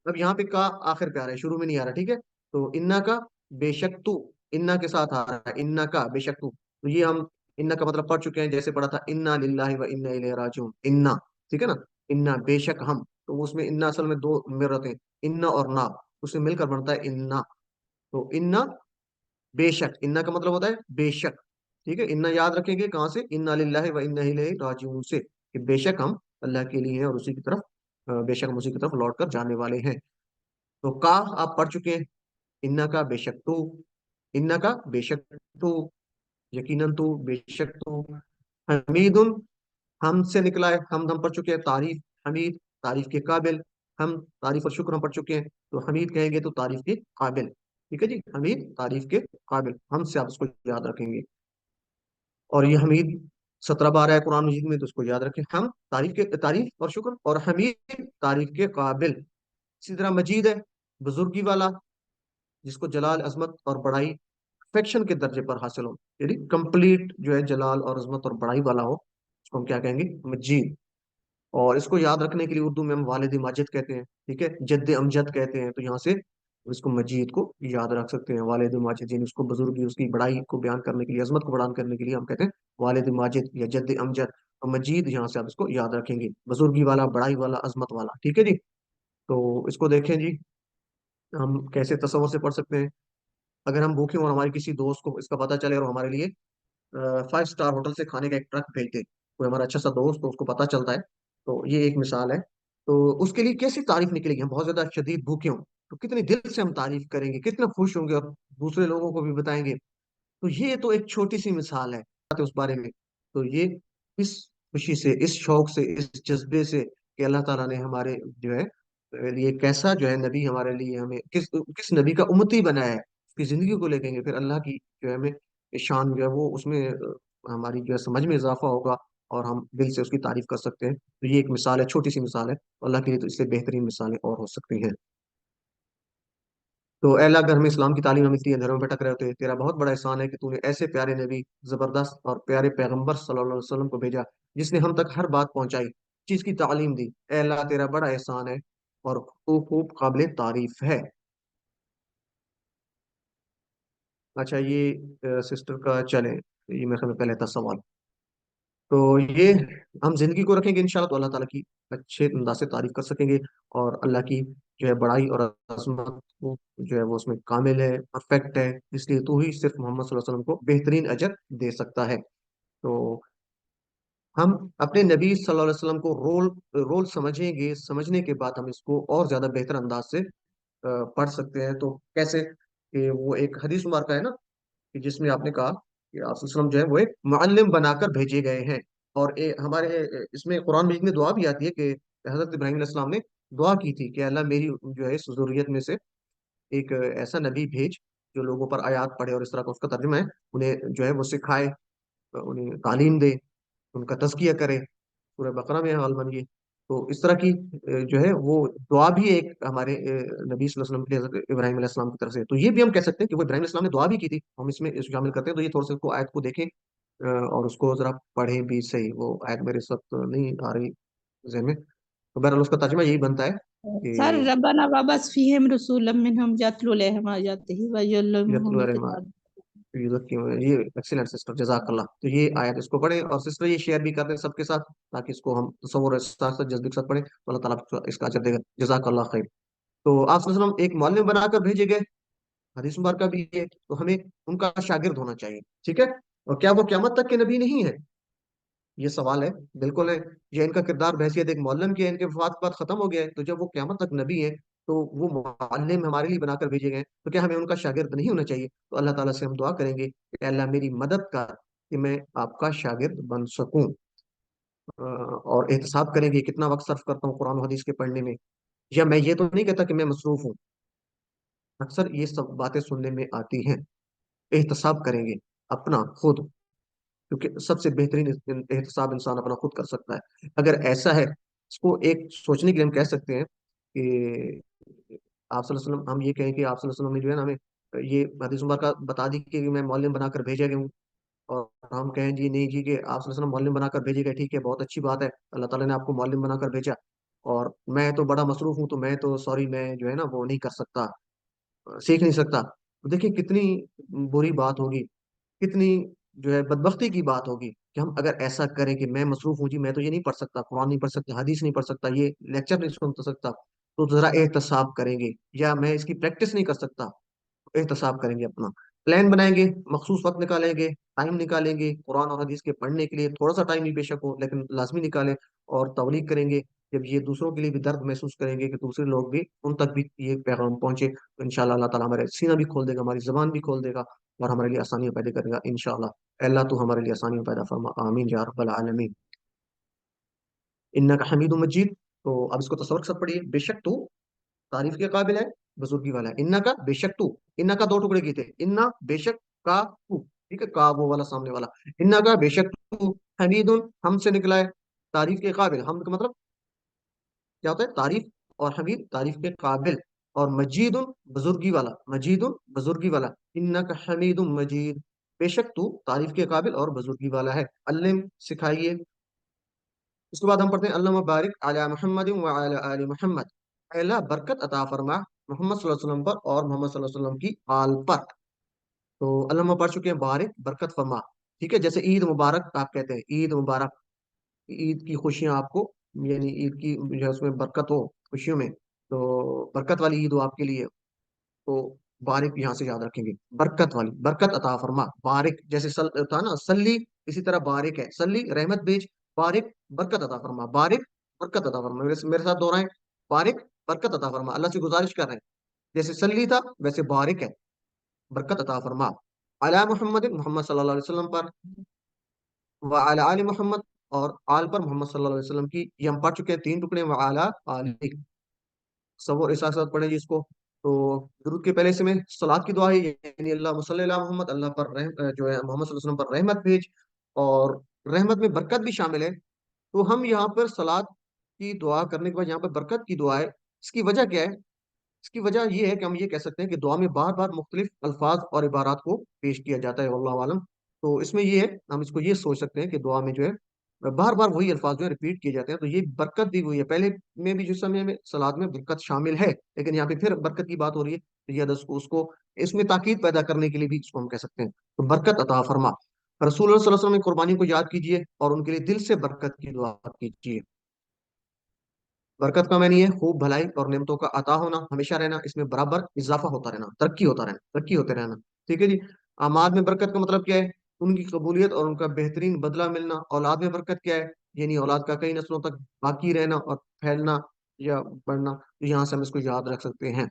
अब यहाँ पे का आखिर पे आ रहा है, शुरू में नहीं आ रहा, ठीक है। तो इन्ना का बेशक तू, इन्ना के साथ आ रहा है, इन्ना का बेशक तू। तो ये हम इन्ना का मतलब पढ़ चुके हैं, जैसे पढ़ा था इन्ना लिल्लाहि व इन्ना इलैहि राजिऊन, इन्ना, ठीक है ना। इन्ना बेशक हम, तो उसमें इन्ना असल में दो मिल रहते हैं, इन्ना और ना, उससे मिलकर बनता है इन्ना। तो इन्ना बेशक, इन्ना का मतलब होता है बेशक, ठीक है। इन्ना याद रखेंगे कहाँ से, इन्ना लिल्लाहि व इन्ना इलैहि राजिऊन से, कि बेशक हम अल्लाह के लिए हैं और उसी की तरफ, बेशक हम उसी की तरफ लौट कर जाने वाले हैं। तो का आप पढ़ चुके हैं, इन्ना का बेशक तू, इन्ना का बेशक तू, यकीनन तू, बेशक तू। हमीदुन, हम से निकला है, हम पढ़ चुके हैं, तारीफ, हमीद तारीफ के काबिल। हम तारीफ और शुक्र हम पढ़ चुके हैं, तो हमीद कहेंगे तो तारीफ के काबिल। ठीक है जी, हमीद तारीफ के काबिल, हमसे आप इसको याद रखेंगे। और ये हमीद 17 बार है कुरान मजीद में, तो उसको याद रखें। हम तारीफ और शुक्र, और हमीद तारीफ के काबिल। इसी तरह मजीद है, बुजुर्गी वाला, जिसको जलाल अजमत और बड़ाई परफेक्शन के दर्जे पर हासिल हो, यानी कंप्लीट जो है जलाल और अजमत और बड़ाई वाला हो, उसको हम क्या कहेंगे, मजीद। और इसको याद रखने के लिए उर्दू में हम वालिद माजिद कहते हैं, ठीक है, जद्द अमजद कहते हैं, तो यहाँ से इसको मजीद को याद रख सकते हैं, वालिद माजिद, यानी उसको बुजुर्गी, उसकी बड़ाई को बयान करने के लिए, अजमत को बयान करने के लिए हम कहते हैं वालिद माजिद या जद्द अमजद। और मजीद यहाँ से आप इसको याद रखेंगे, बुजुर्गी वाला, बड़ाई वाला, अजमत वाला। ठीक है जी। तो इसको देखें जी, हम कैसे तसव्वुर से पढ़ सकते हैं। अगर हम भूखे हों और हमारे किसी दोस्त को इसका पता चले और हमारे लिए 5 स्टार होटल से खाने का एक ट्रक भेज दे, कोई हमारा अच्छा सा दोस्त, तो उसको पता चलता है, तो ये एक मिसाल है। तो उसके लिए कैसी तारीफ निकलेगी, हम बहुत ज्यादा शदीद भूखे हों तो कितनी दिल से हम तारीफ करेंगे, कितना खुश होंगे और दूसरे लोगों को भी बताएंगे। तो ये तो एक छोटी सी मिसाल है उस बारे में। तो ये इस खुशी से, इस शौक से, इस जज्बे से कि अल्लाह ताला ने हमारे जो है लिए कैसा जो है नबी, हमारे लिए हमें किस किस नबी का उम्मती बनाया है, उसकी जिंदगी को लेंगे, फिर अल्लाह की जो है हमें शान जो है वो उसमें हमारी जो है समझ में इजाफा होगा, और हम दिल से उसकी तारीफ कर सकते हैं। तो ये एक मिसाल है, छोटी सी मिसाल है, तो अल्लाह के लिए तो इससे बेहतरीन मिसालें और हो सकती हैं। तो ए अल्लाह, अगर हमें इस्लाम की तालीम मिलती है, धर्म में भटक रहे होते हैं, तेरा बहुत बड़ा एहसान है कि तूने ऐसे प्यारे नबी, जबरदस्त और प्यारे पैगंबर सल्लल्लाहु अलैहि वसल्लम को भेजा, जिसने हम तक हर बात पहुंचाई, चीज की तालीम दी। ए अल्लाह, तेरा बड़ा एहसान है और खूब खूब काबिल तारीफ है। अच्छा, ये सिस्टर का चले, ये मेरे ख्याल में पहले था सवाल। तो ये हम जिंदगी को रखेंगे इंशाल्लाह, तो अल्लाह ताला की अच्छे अंदाज से तारीफ कर सकेंगे, और अल्लाह की जो है बड़ाई और अजमत वो जो है वो उसमें कामिल है, परफेक्ट है, इसलिए तू ही सिर्फ मोहम्मद सल्लल्लाहु अलैहि वसल्लम को बेहतरीन अजर दे सकता है। तो हम अपने नबी सल्लल्लाहु अलैहि वसल्लम को रोल रोल समझेंगे, समझने के बाद हम इसको और ज्यादा बेहतर अंदाज से पढ़ सकते हैं। तो कैसे, कि वो एक हदीस मुबारक है ना, कि जिसमें आपने कहा कि आप वसल्लम जो है वो एक मुअल्लिम बनाकर भेजे गए हैं। और हमारे इसमें कुरान मजीद में दुआ भी आती है कि हजरत इब्राहिम अलैहिस्सलाम ने दुआ की थी कि अल्लाह मेरी जो है इस ज़ुर्रियत में से एक ऐसा नबी भेज जो लोगों पर आयात पढ़े, और इस तरह का उसका तर्जुमा है, उन्हें जो है वो सिखाए, उन्हें तालीम दे, उनका तज़किया करे। सूरह बकरा में है गालबन ये। तो इस तरह की जो है वो दुआ भी एक हमारे नबी सल्लल्लाहु अलैहि वसल्लम के लिए हज़रत इब्राहिम अलैहि सलाम की तरफ से। तो ये भी हम कह सकते हैं कि वो इब्राहिम अलैहि सलाम ने दुआ भी की थी, हम इसमें इसको शामिल करते हैं। तो ये थोड़ा सा इसको आयत को देखें, और उसको जरा पढ़ें भी सही। वो आयत मेरे इस वक्त नहीं आ रही जहन में, तो बहरहाल उसका तर्जुमा यही बनता है सर कि रब्बाना वबअस फीहिम रसूलम मिनहुम यतलू अलैहिम आयातिही व युअल्लिमुहुमुल किताब। ये एक्सीलेंट सिस्टर, जजाकल्ला। तो ये आयत इसको पढ़े, और सिस्टर ये शेयर भी कर दें सबके साथ, ताकि इसको हम तसव्वुर के साथ साथ जज्बे के साथ पढ़े, तो अल्लाह ताला इसका अजर देगा। जजाकल्ला खैर। तो आप सल्लल्लाहु अलैहि वसल्लम एक मौलवी बनाकर भेजे गए, हदीस मुबारक का भी है, तो हमें उनका शागिर्द होना चाहिए। ठीक है। और क्या वो क़यामत तक के नबी नहीं है, ये सवाल है। बिल्कुल है। ये इनका किरदार बहैसियत एक मौलम की है, इनके वफात के बाद खत्म हो गया है, तो जब वो क़यामत तक नबी है, तो वो मुअल्लिम हमारे लिए बनाकर भेजे गए हैं, तो क्या हमें उनका शागिर्द नहीं होना चाहिए? तो अल्लाह ताला से हम दुआ करेंगे कि अल्लाह मेरी मदद कर कि मैं आपका शागिर्द बन सकूं। और एहतसाब करेंगे कितना वक्त सर्फ करता हूँ कुरान और हदीस के पढ़ने में। या मैं ये तो नहीं कहता कि मैं मसरूफ हूँ, अक्सर ये सब बातें सुनने में आती हैं। एहतसाब करेंगे अपना खुद, क्योंकि सबसे बेहतरीन एहतसाब इंसान अपना खुद कर सकता है। अगर ऐसा है, इसको एक सोचने के लिए हम कह सकते हैं कि आप सल्लल्लाहु अलैहि वसल्लम, हम ये कहें कि आप सल्लल्लाहु अलैहि वसल्लम ने जो है ना हमें ये हदीस मुबारक का बता दी कि मैं मौलम बनाकर भेजा गया हूँ, और हम कहें जी नहीं जी, कि आप सल्लल्लाहु अलैहि वसल्लम मौलम बनाकर भेजे गए, ठीक है, बहुत अच्छी बात है, अल्लाह ताला ने आपको मौलम बनाकर भेजा, और मैं तो बड़ा मसरूफ हूँ, तो मैं तो सॉरी, मैं जो है ना वो नहीं कर सकता, सीख नहीं सकता। तो देखिए कितनी बुरी बात होगी, कितनी जो है बदबख्ती की बात होगी कि हम अगर ऐसा करें कि मैं मसरूफ हूँ जी, मैं तो ये नहीं पढ़ सकता, कुरान नहीं पढ़ सकता, हदीस नहीं पढ़ सकता, ये लेक्चर नहीं सुन सकता, तो जरा एहतसाब करेंगे। या मैं इसकी प्रैक्टिस नहीं कर सकता, एहतसाब करेंगे, अपना प्लान बनाएंगे, मखसूस वक्त निकालेंगे, टाइम निकालेंगे कुरान और हदीस के पढ़ने के लिए, थोड़ा सा टाइम ही बेशक हो लेकिन लाजमी निकालें, और तबलीग करेंगे। जब ये दूसरों के लिए भी दर्द महसूस करेंगे कि दूसरे लोग भी, उन तक भी ये पैगाम पहुंचे, तो इंशाल्लाह अल्लाह ताला हमारे सीना भी खोल देगा, हमारी जबान भी खोल देगा, और हमारे लिए आसानियां पैदा करेगा इंशाल्लाह। अल्लाह तो हमारे लिए आसानियां पैदा फरमा, आमीन या रब्बल आलमीन। इन्नका हमीदुम मजीद। तो अब इसको तसव्वुर के साथ पढ़िए। बेशक तू तारीफ के काबिल है, बुजुर्गी वाला है। इन्ना का, बेशक तू। इन्ना का दो टुकड़े किए थे, इन्ना बेशक का तू, ठीक है, का वो वाला सामने वाला। इन्ना का बेशक तू हमीदुन, हमसे निकला है, तारीफ के काबिल। हम का मतलब क्या होता है? तारीफ। और हमीद तारीफ के काबिल। और मजीदुन बुजुर्गी वाला, मजीदुन बुजुर्गी वाला। इन्ना का हमीदुन मजीद, बेशक तू तारीफ के काबिल और बुजुर्गी वाला है। अल्लिम सिखाइए। उसके बाद हम पढ़ते हैं अल्लाह बारिक अला मुहम्मद व अला आलि मुहम्मद। अल्लाह बरकत अता फरमा मोहम्मद सल्लल्लाहु अलैहि वसल्लम पर और मोहम्मद सल्लल्लाहु अलैहि वसल्लम की आल पर। तो अल्लाह हम पढ़ चुके हैं बारिक बरकत फरमा, ठीक है। जैसे ईद मुबारक आप कहते हैं, ईद मुबारक, ईद की खुशियां आपको, यानी ईद की जो है उसमें बरकत हो, खुशियों में, तो बरकत वाली ईद हो आपके लिए। तो बारिक यहाँ से याद रखेंगे, बरकत वाली, बरकत अता फरमा। बारिक जैसे था ना सल्ली, इसी तरह बारिक है, सल्ली रहमत भेज, बारिक बरकत अता फरमा, बारिक बरकत अता फरमा। मेरे साथ दोहराएं, बारिक बरकत अता फरमा। अल्लाह से गुजारिश कर रहे हैं, जैसे सल्ली था वैसे बारिक है, बरकत अता फरमा। अला मोहम्मद, मोहम्मद सल्लल्लाहु अलैहि वसल्लम पर, व अला आलि मोहम्मद, और आल पर मोहम्मद सल्लल्लाहु अलैहि वसल्लम की। ये हम पढ़ चुके हैं तीन टुकड़े, व अला आलि। सब और इस साथ पढ़े जी इसको। तो दुरूद के पहले से में सलात की दुआ है, यानी अल्लाह मुसल्ली अला मोहम्मद, अल्लाह पर जो है मोहम्मद सल्लल्लाहु अलैहि वसल्लम पर रहमत भेज। और रहमत में बरकत भी शामिल है। तो हम यहाँ पर सलात की दुआ करने के बाद यहाँ पर बरकत की दुआ है। इसकी वजह क्या है? इसकी वजह ये है कि हम ये कह सकते हैं कि दुआ में बार बार मुख्तलिफ अल्फाज और इबारात को पेश किया जाता है, वल्लाहु आलम। तो इसमें ये है, हम इसको ये सोच सकते हैं कि दुआ में जो है बार बार वही अल्फाज जो है रिपीट किए जाते हैं, तो ये बरकत दी हुई है। पहले में भी जिस समय में सलाद में बरकत शामिल है, लेकिन यहाँ पे फिर बरकत की बात हो रही है, तो ये उसको उसको इसमें ताकीद पैदा करने के लिए भी इसको हम कह सकते हैं। तो बरकत अता फरमा। रसूल सल्लल्लाहु अलैहि वसल्लम की कुर्बानी को याद कीजिए और उनके लिए दिल से बरकत की दुआ कीजिए। बरकत का मैंने ये खूब भलाई और नेमतों का अता होना, हमेशा रहना, इसमें बराबर इजाफा होता रहना, तरक्की होता रहना, तरक्की होते रहना, ठीक है जी। आमाद में बरकत का मतलब क्या है? उनकी कबूलियत और उनका बेहतरीन बदला मिलना। औलाद में बरकत क्या है? यानी औलाद का कई नस्लों तक बाकी रहना और फैलना या बढ़ना। तो यहाँ से हम इसको याद रख सकते हैं।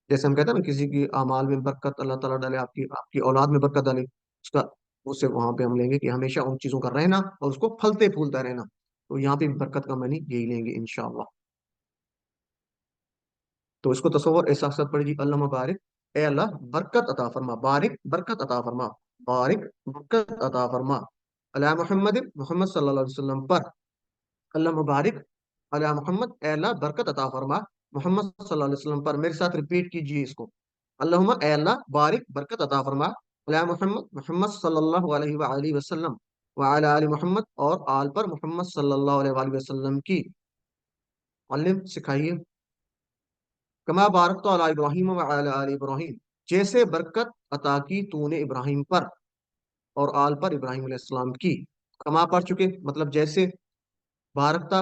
जैसे हम कहते हैं ना, किसी की आमाल में बरकत अल्लाह ताला डाले, आपकी आपकी औलाद में बरकत डाले, उसका, उससे वहां पे हम लेंगे कि हमेशा उन चीजों का रहना और उसको फलते फूलता रहना। तो यहाँ पे भी बरकत का मानी यही लेंगे इंशाअल्लाह। तो इसको तसव्वुर ऐसा साथ पड़ेगी, अल्लाह बारिक, ए अल्लाह बरकत अता फरमा, बारिक बरकत अता फरमा, बारिक बरकत अता फरमा। अला मोहम्मद, मोहम्मद सल्लल्लाहु अलैहि वसल्लम पर। अल्लाह मुबारक अला मोहम्मद, ए अल्लाह बरकत अता फरमा मोहम्मद सल्लल्लाहु अलैहि वसल्लम पर। मेरे साथ रिपीट कीजिए इसको, अल्लाहुम्मा, ए अल्लाह बारिक बरकत अता फरमा अला मोहम्मद, मोहम्मद सल्लल्लाहु अलैहि वसल्लम, व अला आलि मोहम्मद, और आल पर मोहम्मद सल्लल्लाहु अलैहि वसल्लम की। अल्लिम सिखाइए। कमा बारक तो अला इब्राहिम व अला आलि इब्राहिम, जैसे बरकत अता की तूने इब्राहिम पर और आल पर इब्राहिम अलैहिस्सलाम की। कमा पढ़ चुके, मतलब जैसे, बारकता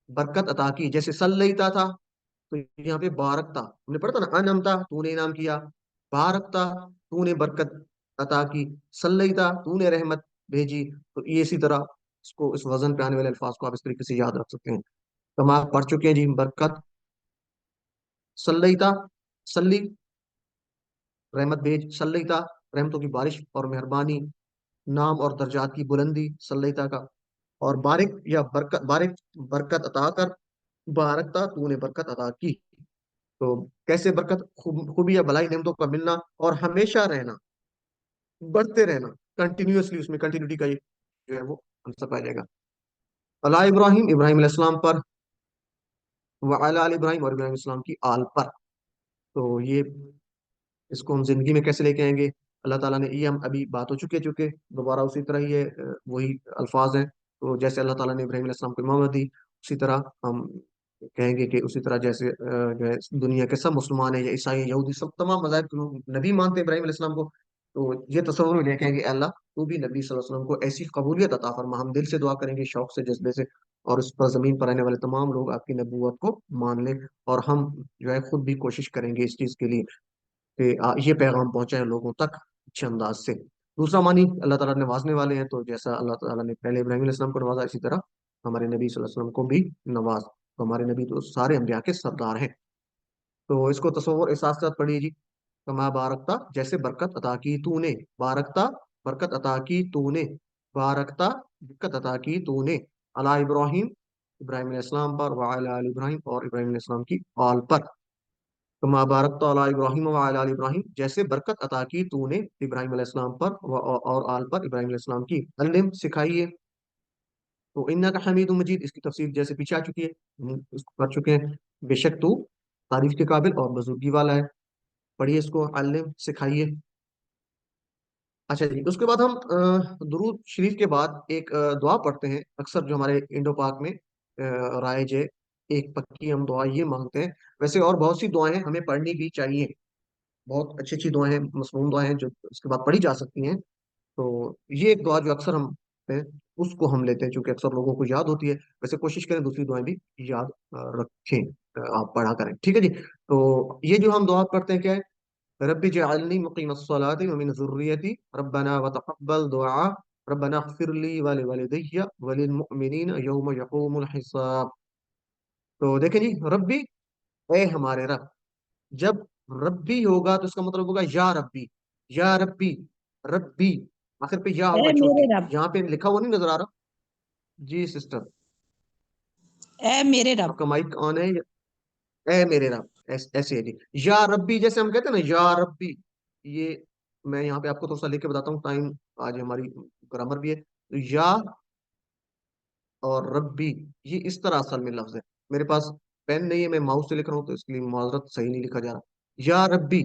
बरकत अता की, जैसे सल्लैता था, तो यहाँ पे बारकता हमने पढ़ा था ना, अनमता तूने इनाम किया, बारकता तूने बरकत अता की, सल्लैता तूने रहमत भेजी। तो ये इसी तरह इसको, इस वजन पे आने वाले अल्फाज को आप इस तरीके से याद रख सकते हैं। तो हम आप पढ़ चुके हैं जी, बरकत, सल्लैता, सल्ली रहमत भेज, सल्लैता रहमतों की बारिश और मेहरबानी, नाम और दर्जात की बुलंदी सल्लैता का। और बारिक या बरकत, बारिक बरकत अता कर, बारकता तूने बरकत अता की। तो कैसे बरकत, खूबी या भलाई नेमतों का मिलना और हमेशा रहना, बढ़ते रहना, कंटिन्यूअसली, उसमें कंटिन्यूटी का ये जो है वो आंसर पाया जाएगा। अला इब्राहिम, इब्राहिम अलैहिस्सलाम पर, व अला आल इब्राहिम, और इब्राहिम अलैहिस्सलाम की आल पर। तो ये, इसको हम जिंदगी में कैसे लेके आएंगे? अल्लाह ताला ने, ये हम अभी बात हो चुके दोबारा उसी तरह ये वही अल्फाज हैं। तो जैसे अल्लाह ताला ने इब्राहिम अलैहिस्सलाम को इमामत दी, उसी तरह हम कहेंगे कि उसी तरह जैसे जो है दुनिया के सब मुसलमान हैं या ईसाई यहूदी सब तमाम मज़ाहिब के लोग नबी मानते हैं इब्राहिम अलैहिस्सलाम को। तो ये तस्वुर में लेके आएंगे, अल्लाह तू भी नबी सल्लल्लाहु अलैहि वसल्लम को ऐसी कबूलियत अता फरमा। हम दिल से दुआ करेंगे, शौक से, जज्बे से, और उस पर जमीन पर रहने वाले तमाम लोग आपकी नबूवत को मान लें। और हम जो है खुद भी कोशिश करेंगे इस चीज़ के लिए कि ये पैगाम पहुंचाए लोगों तक अच्छे अंदाज से। दूसरा मानी, अल्लाह ताला नवाजने वाले हैं, तो जैसा अल्लाह ताला ने पहले इब्राहिम अलैहिस्सलाम को नवाजा, इसी तरह हमारे नबी सल्लल्लाहु अलैहि वसल्लम को भी नवाज। तो हमारे नबी तो सारे अंबिया के सरदार हैं। तो इसको तसव्वुर एहसास के साथ पढ़िए जी। कमा बारकता, जैसे बरकत अता की तूने, बारकता बरकत अता की तूने, बारकता बरकत अता की तूने, अला इब्राहिम इब्राहिम अलैहिस्सलाम पर, व अला आलि इब्राहिम, और इब्राहिम अलैहिस्सलाम की आल पर। कमा बारकत अला इब्राहिम व अला आलि इब्राहिम, जैसे बरकत अता की तूने इब्राहिम अलैहिस्सलाम पर और आल पर इब्राहिम अलैहिस्सलाम की। अल्लिम, सिखाइए। तो इन्नका हमीदुम मजीद, इसकी तफसीर जैसे पीछे आ चुकी है, हम इसको कर चुके हैं। बेशक तू तारीफ के काबिल और बुजुर्गी वाला है। पढ़िए इसको, अल्लिम, सिखाइए। अच्छा जी, उसके बाद हम दुरूद शरीफ के बाद एक दुआ पढ़ते हैं, अक्सर जो हमारे इंडो पाक में राइज है। एक पक्की हम दुआ ये मांगते हैं। वैसे और बहुत सी दुआएं हमें पढ़नी भी चाहिए, बहुत अच्छी अच्छी दुआएं हैं, मसनून दुआएं हैं जो उसके बाद पढ़ी जा सकती हैं। तो ये एक दुआ जो अक्सर हम हैं, उसको हम लेते हैं, क्योंकि अक्सर लोगों को याद होती है। वैसे कोशिश करें दूसरी दुआएं भी याद रखें, आप पढ़ा करें, ठीक है जी। तो ये जो हम दुआ पढ़ते हैं क्या है? रब्बी जअलनी मुकीमस्सलाति व मिन ज़ुर्रियती रब्बना व तक़ब्बल दुआ रब्बना इग़फ़िर ली व लिवालिदैया व लिलमुमिनीना यौम यक़ूमुल हिसाब। तो देखें जी, रब्बी, ए हमारे रब। जब रब्बी होगा तो इसका मतलब होगा या रब्बी, या रब्बी, रब्बी, आखिर पे या ए होगा मेरे छोटी। रब, यहाँ पे लिखा हुआ नहीं नजर आ रहा? जी सिस्टर, ए मेरे रब। आपका माइक ऑन है? ए मेरे रब, ऐसे है जी। या रब्बी, जैसे हम कहते हैं ना या रब्बी, ये मैं यहाँ पे आपको थोड़ा सा लिख के बताता हूँ, टाइम आज हमारी ग्रामर भी है। तो या और रब्बी, ये इस तरह असल में लफ्ज है। मेरे पास पेन नहीं है, मैं माउस से लिख रहा हूँ, तो इसके लिए माजरत, सही नहीं लिखा जा रहा। या रब्बी,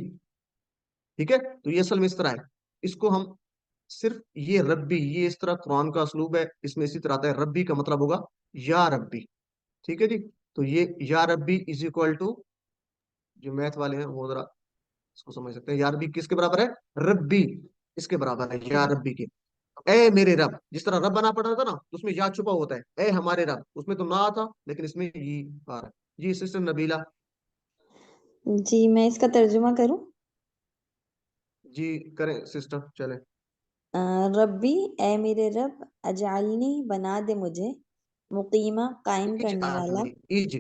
ठीक है। तो ये असल में इस तरह है। इसको हम सिर्फ ये रब्बी, ये इस तरह कुरान का असलूब है, इसमें इसी तरह आता है। रब्बी का मतलब होगा या रब्बी, ठीक है जी। तो ये या रब्बी इज इक्वल टू, जो मैथ वाले हैं वो जरा इसको समझ सकते हैं, या रब्बी किसके बराबर है? रब्बी, इसके बराबर है या रब्बी के। ए मेरे रब, जिस तरह रब बना पड़ा था ना, तो उसमें या छुपा होता है। ए हमारे रब, उसमें तो ना था, लेकिन इसमें ये आ रहा है। जी सिस्टर नबीला। जी मैं इसका तर्जुमा करूं। जी करें सिस्टर, चले। रब्बी, ए मेरे रब, अजालनी, बना दे मुझे, मुकीमा, कायम इज करने वाला, अलनी, इज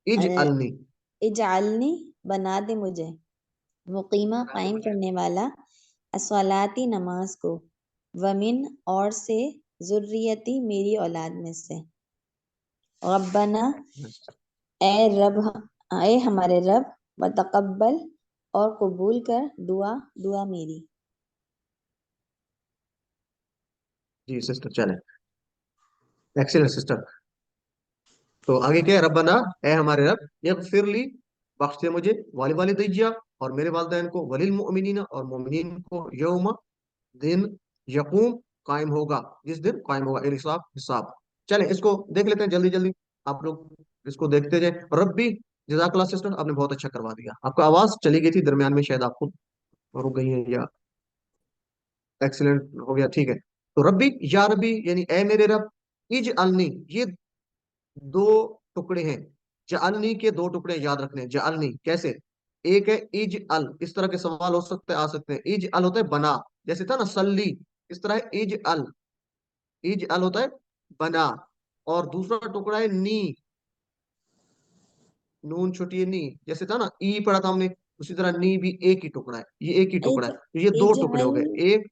अ, अलनी, इजालनी, बना दे मुझे, मुकीमा, बना दे कायम मुझे। करने वाला, अस्वलाती, नमाज को, वमिन, और से, जुर्रियती, मेरी औलाद में से, रब्बना, ए रब, ए हमारे रब, व तकब्बल, और कबूल कर, दुआ, दुआ मेरी। जी सिस्टर, चले। Excellent sister. तो आगे क्या है? रब्बना, ए हमारे रब, इग़फिर ली, बख्श दे मुझे, वाली वालिदैया, और मेरे वालिदैन को, वलिल मुमिनीना, और मोमिनीन को, यौम, दिन, यकूम, कायम होगा, जिस दिन कायम होगा अल हिसाब, हिसाब। चलें इसको देख लेते हैं जल्दी जल्दी, आप लोग इसको देखते जाए। रब्बी, जज़ाकल्लाह सिस्टर, आपने बहुत अच्छा करवा दिया। आपका आवाज चली गई थी दरमियान में, शायद आप खुद रुक गई है, या एक्सीलेंट हो गया, ठीक है। तो रब्बी, या रब्बी, यानी ए मेरे रब, इज अलनी, ये दो टुकड़े हैं। जअलनी के दो टुकड़े याद रखने हैं। जअलनी कैसे? एक है इज अल, इस तरह के सवाल हो सकते हैं, आ सकते हैं। इज अल होता है बना, जैसे था ना सल्ली, इस तरह है इज अल। इज अल होता है बना। और दूसरा टुकड़ा है नी, नून छोटी है नी, जैसे था ना ई पढ़ा था हमने, उसी तरह नी भी एक ही टुकड़ा है, ये एक ही टुकड़ा इज है। तो ये दो टुकड़े हो इजाल, गए, एक,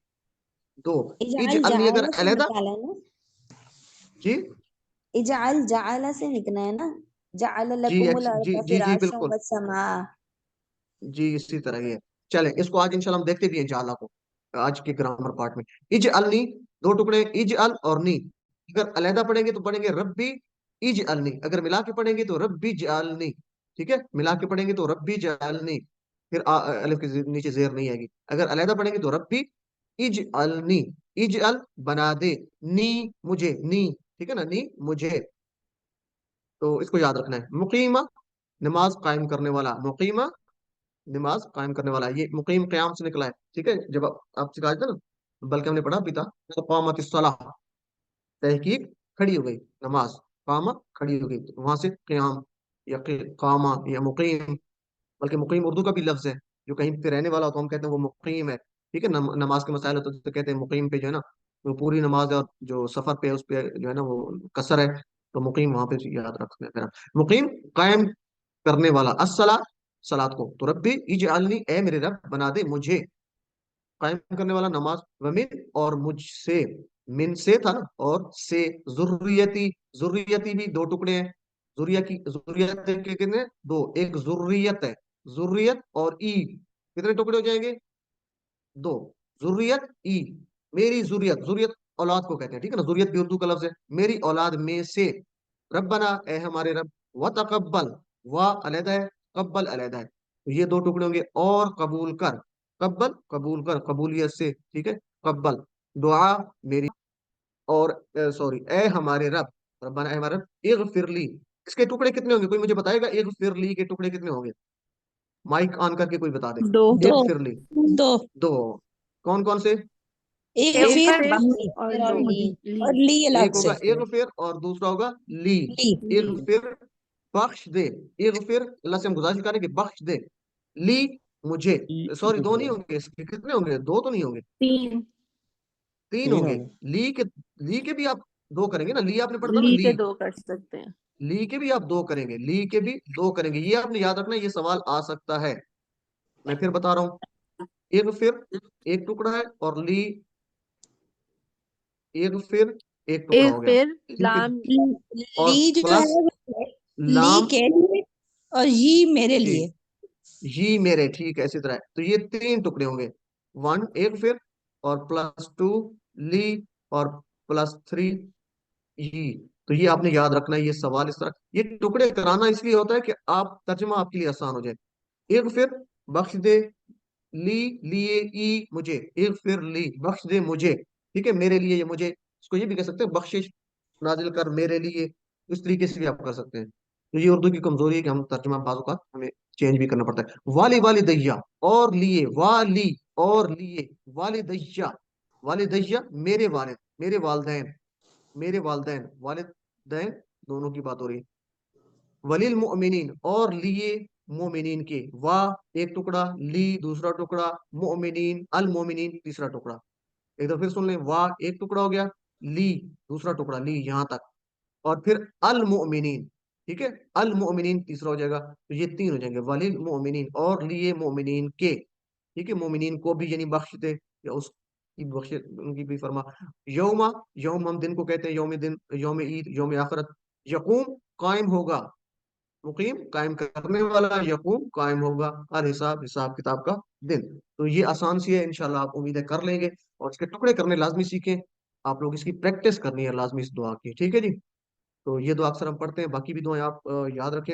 दो। इज इजाल अलनी अगर जाला से अलहदा, निकाला है ना। जी इजाल जाला से निकला है ना। जाल जी लकुमुल अर्द जी जी फिराशम बिल्कुल, वस्समा। जी इसी तरह ही है। चलें इसको आज इंशाल्लाह हम देखते भी हैं जाला को, आज के ग्रामर पार्ट में। इज अलनी, दो टुकड़े, इज अल और नी। अगर अलहदा पढ़ेंगे तो पढ़ेंगे रब्बी इज अलनी, अगर मिला के पढ़ेंगे तो रब्बी जालनी, ठीक है। मिला के पढ़ेंगे तो रब्बी जालनी, फिर अलिफ के नीचे जेर नहीं आएगी। अगर अलहदा पढ़ेंगे तो रब्बी इज अलनी, इज अल, बना दे, नी, मुझे, नी, ठीक है ना, नी मुझे। तो इसको याद रखना है। मुकीमा, नमाज कायम करने वाला, मुकीमा, नमाज कायम करने वाला, ये मुकीम क़याम से निकला है, ठीक है। जब आपसे कहा था ना, बल्कि हमने पढ़ा भी था, तो क़ामत सलाह, तहकीक, खड़ी हो गई नमाज, कामा, खड़ी हो गई, तो वहां से क़याम या कामा या मुकीम। बल्कि मुकीम उर्दू का भी लफ्ज है, जो कहीं पे रहने वाला हो तो हम कहते हैं वो मुकीम है, ठीक है। नमाज के मसाइल होते हैं तो कहते हैं मुकीम पे जो है ना, वो पूरी नमाज है, और जो सफर पे है उस पे जो है ना वो कसर है, तो मुकीम वहां पे याद रखना है। मुकीम, कायम करने वाला, अस्सला, सलात को। तो रब्बी इजअलनी, ए मेरे रब, बना दे मुझे, कायम करने वाला, नमाज, वमिन, और मुझसे, मिन से था ना, और से जुर्रियती, जुर्रियती भी दो टुकड़े हैं। जुर्रियत के कितने, दो, एक जुर्रियत है, जुर्रियत और ई कितने टुकड़े हो जाएंगे, दो, जुर्रियत ई, मेरी जुर्रियत, जुर्रियत औलाद को कहते हैं, ठीक है ना, जुर्रियत भी उर्दू का लफ्ज है, मेरी औलाद में से, रब्बना ए हमारे रब, व तकब्बल, व अलहदा है, कब्बल अलहदा है, तो ये दो टुकड़े होंगे, और कबूल कर, कब्बल कबूल कर, कबूलियत से, ठीक है, कब्बल, दुआ मेरी, और सॉरी ए हमारे रब, रब्बाना ए हमारे रब, इगफिरली, इसके टुकड़े कितने होंगे, कोई मुझे बताएगा, इगफिरली के टुकड़े कितने होंगे, माइक ऑन करके कोई बता दे। दो। दो। इगफिरली, दो। दो, कौन कौन से, एक एक फिर इगफिर फिर ली, और और लो, ली। और ली, ली अलग एक से। होगा एक फिर और दूसरा होगा ली। ली। ली। एक फिर, बख्श दे, एक फिर अल्लाह से हम गुजारिश करें कि बख्श दे, ली मुझे, सॉरी दो नहीं होंगे इसके, कितने होंगे, दो तो नहीं होंगे, तीन। तीन तीन होंगे। होंगे। ली के भी आप दो करेंगे ना, ली आपने पढ़ा था ना, ली ली, के दो कर सकते हैं। ली के भी आप दो करेंगे, ली के भी दो करेंगे, ये आपने याद रखना, ये सवाल आ सकता है। मैं फिर बता रहा हूँ, एक फिर एक टुकड़ा है, और ली, एक फिर एक टुकड़ा एक हो गया, फिर ठीक है, लाम। और ली जो है प्लस वो ली लाम, के लिए और ये मेरे जी, लिए। ये मेरे, ठीक है, इसी तरह है। तो ये तीन टुकड़े होंगे, वन एक फिर, और प्लस टू ली, और प्लस थ्री ई। तो ये आपने याद रखना है, ये सवाल इस तरह, ये टुकड़े कराना इसलिए होता है कि आप तर्जमा आपके लिए आसान हो जाए। एक फिर, बख्श दे, ली, लिए, ई मुझे, एक फिर ली, बख्श दे मुझे, ठीक है, मेरे लिए, ये मुझे, इसको ये भी कह सकते हैं बख्शिश नाजिल कर मेरे लिए, इस तरीके से भी आप कर सकते हैं। तो ये उर्दू की कमजोरी है कि हम तर्जुमा बाजू का हमें चेंज भी करना पड़ता है। वाली वाली दैया, और लिए, वाली और लिए, वाली दैया, वाली दैया मेरे वालिद, मेरे वालदैन, मेरे वालदैन, वालिदैन दोनों की बात हो रही है। वलिल मोमिनीन, और लिए मोमिनीन के, वाह एक टुकड़ा, ली दूसरा टुकड़ा, मोमिनीन अल मोमिनीन तीसरा टुकड़ा। एक दफा फिर सुन लें, वाह एक टुकड़ा हो गया, ली दूसरा टुकड़ा, ली यहां तक, और फिर अल मोमिनीन, ठीक है, अल मोमिनीन तीसरा हो जाएगा, तो ये तीन हो जाएंगे, वलिल मोमिनीन और लिए मोमिनीन के, ठीक है, मोमिनीन को भी यानी बख्श दे, या उसकी बख्श उनकी भी फरमा। यौमा, यौम हम दिन को कहते हैं, यौम दिन, यौम ईद, यौम आखरत। यकूम कायम होगा, मुकीम कायम करने वाला, यकूम कायम होगा, अल हिसाब हिसाब किताब का दिन। तो ये आसान सी है, इंशाल्लाह आप उम्मीद है कर लेंगे, और इसके टुकड़े करने लाजमी सीखें, आप लोग इसकी प्रैक्टिस करनी है लाजमी इस दुआ की, ठीक है जी। तो ये दुआ अक्सर हम पढ़ते हैं, बाकी भी दुआएं आप याद रखें,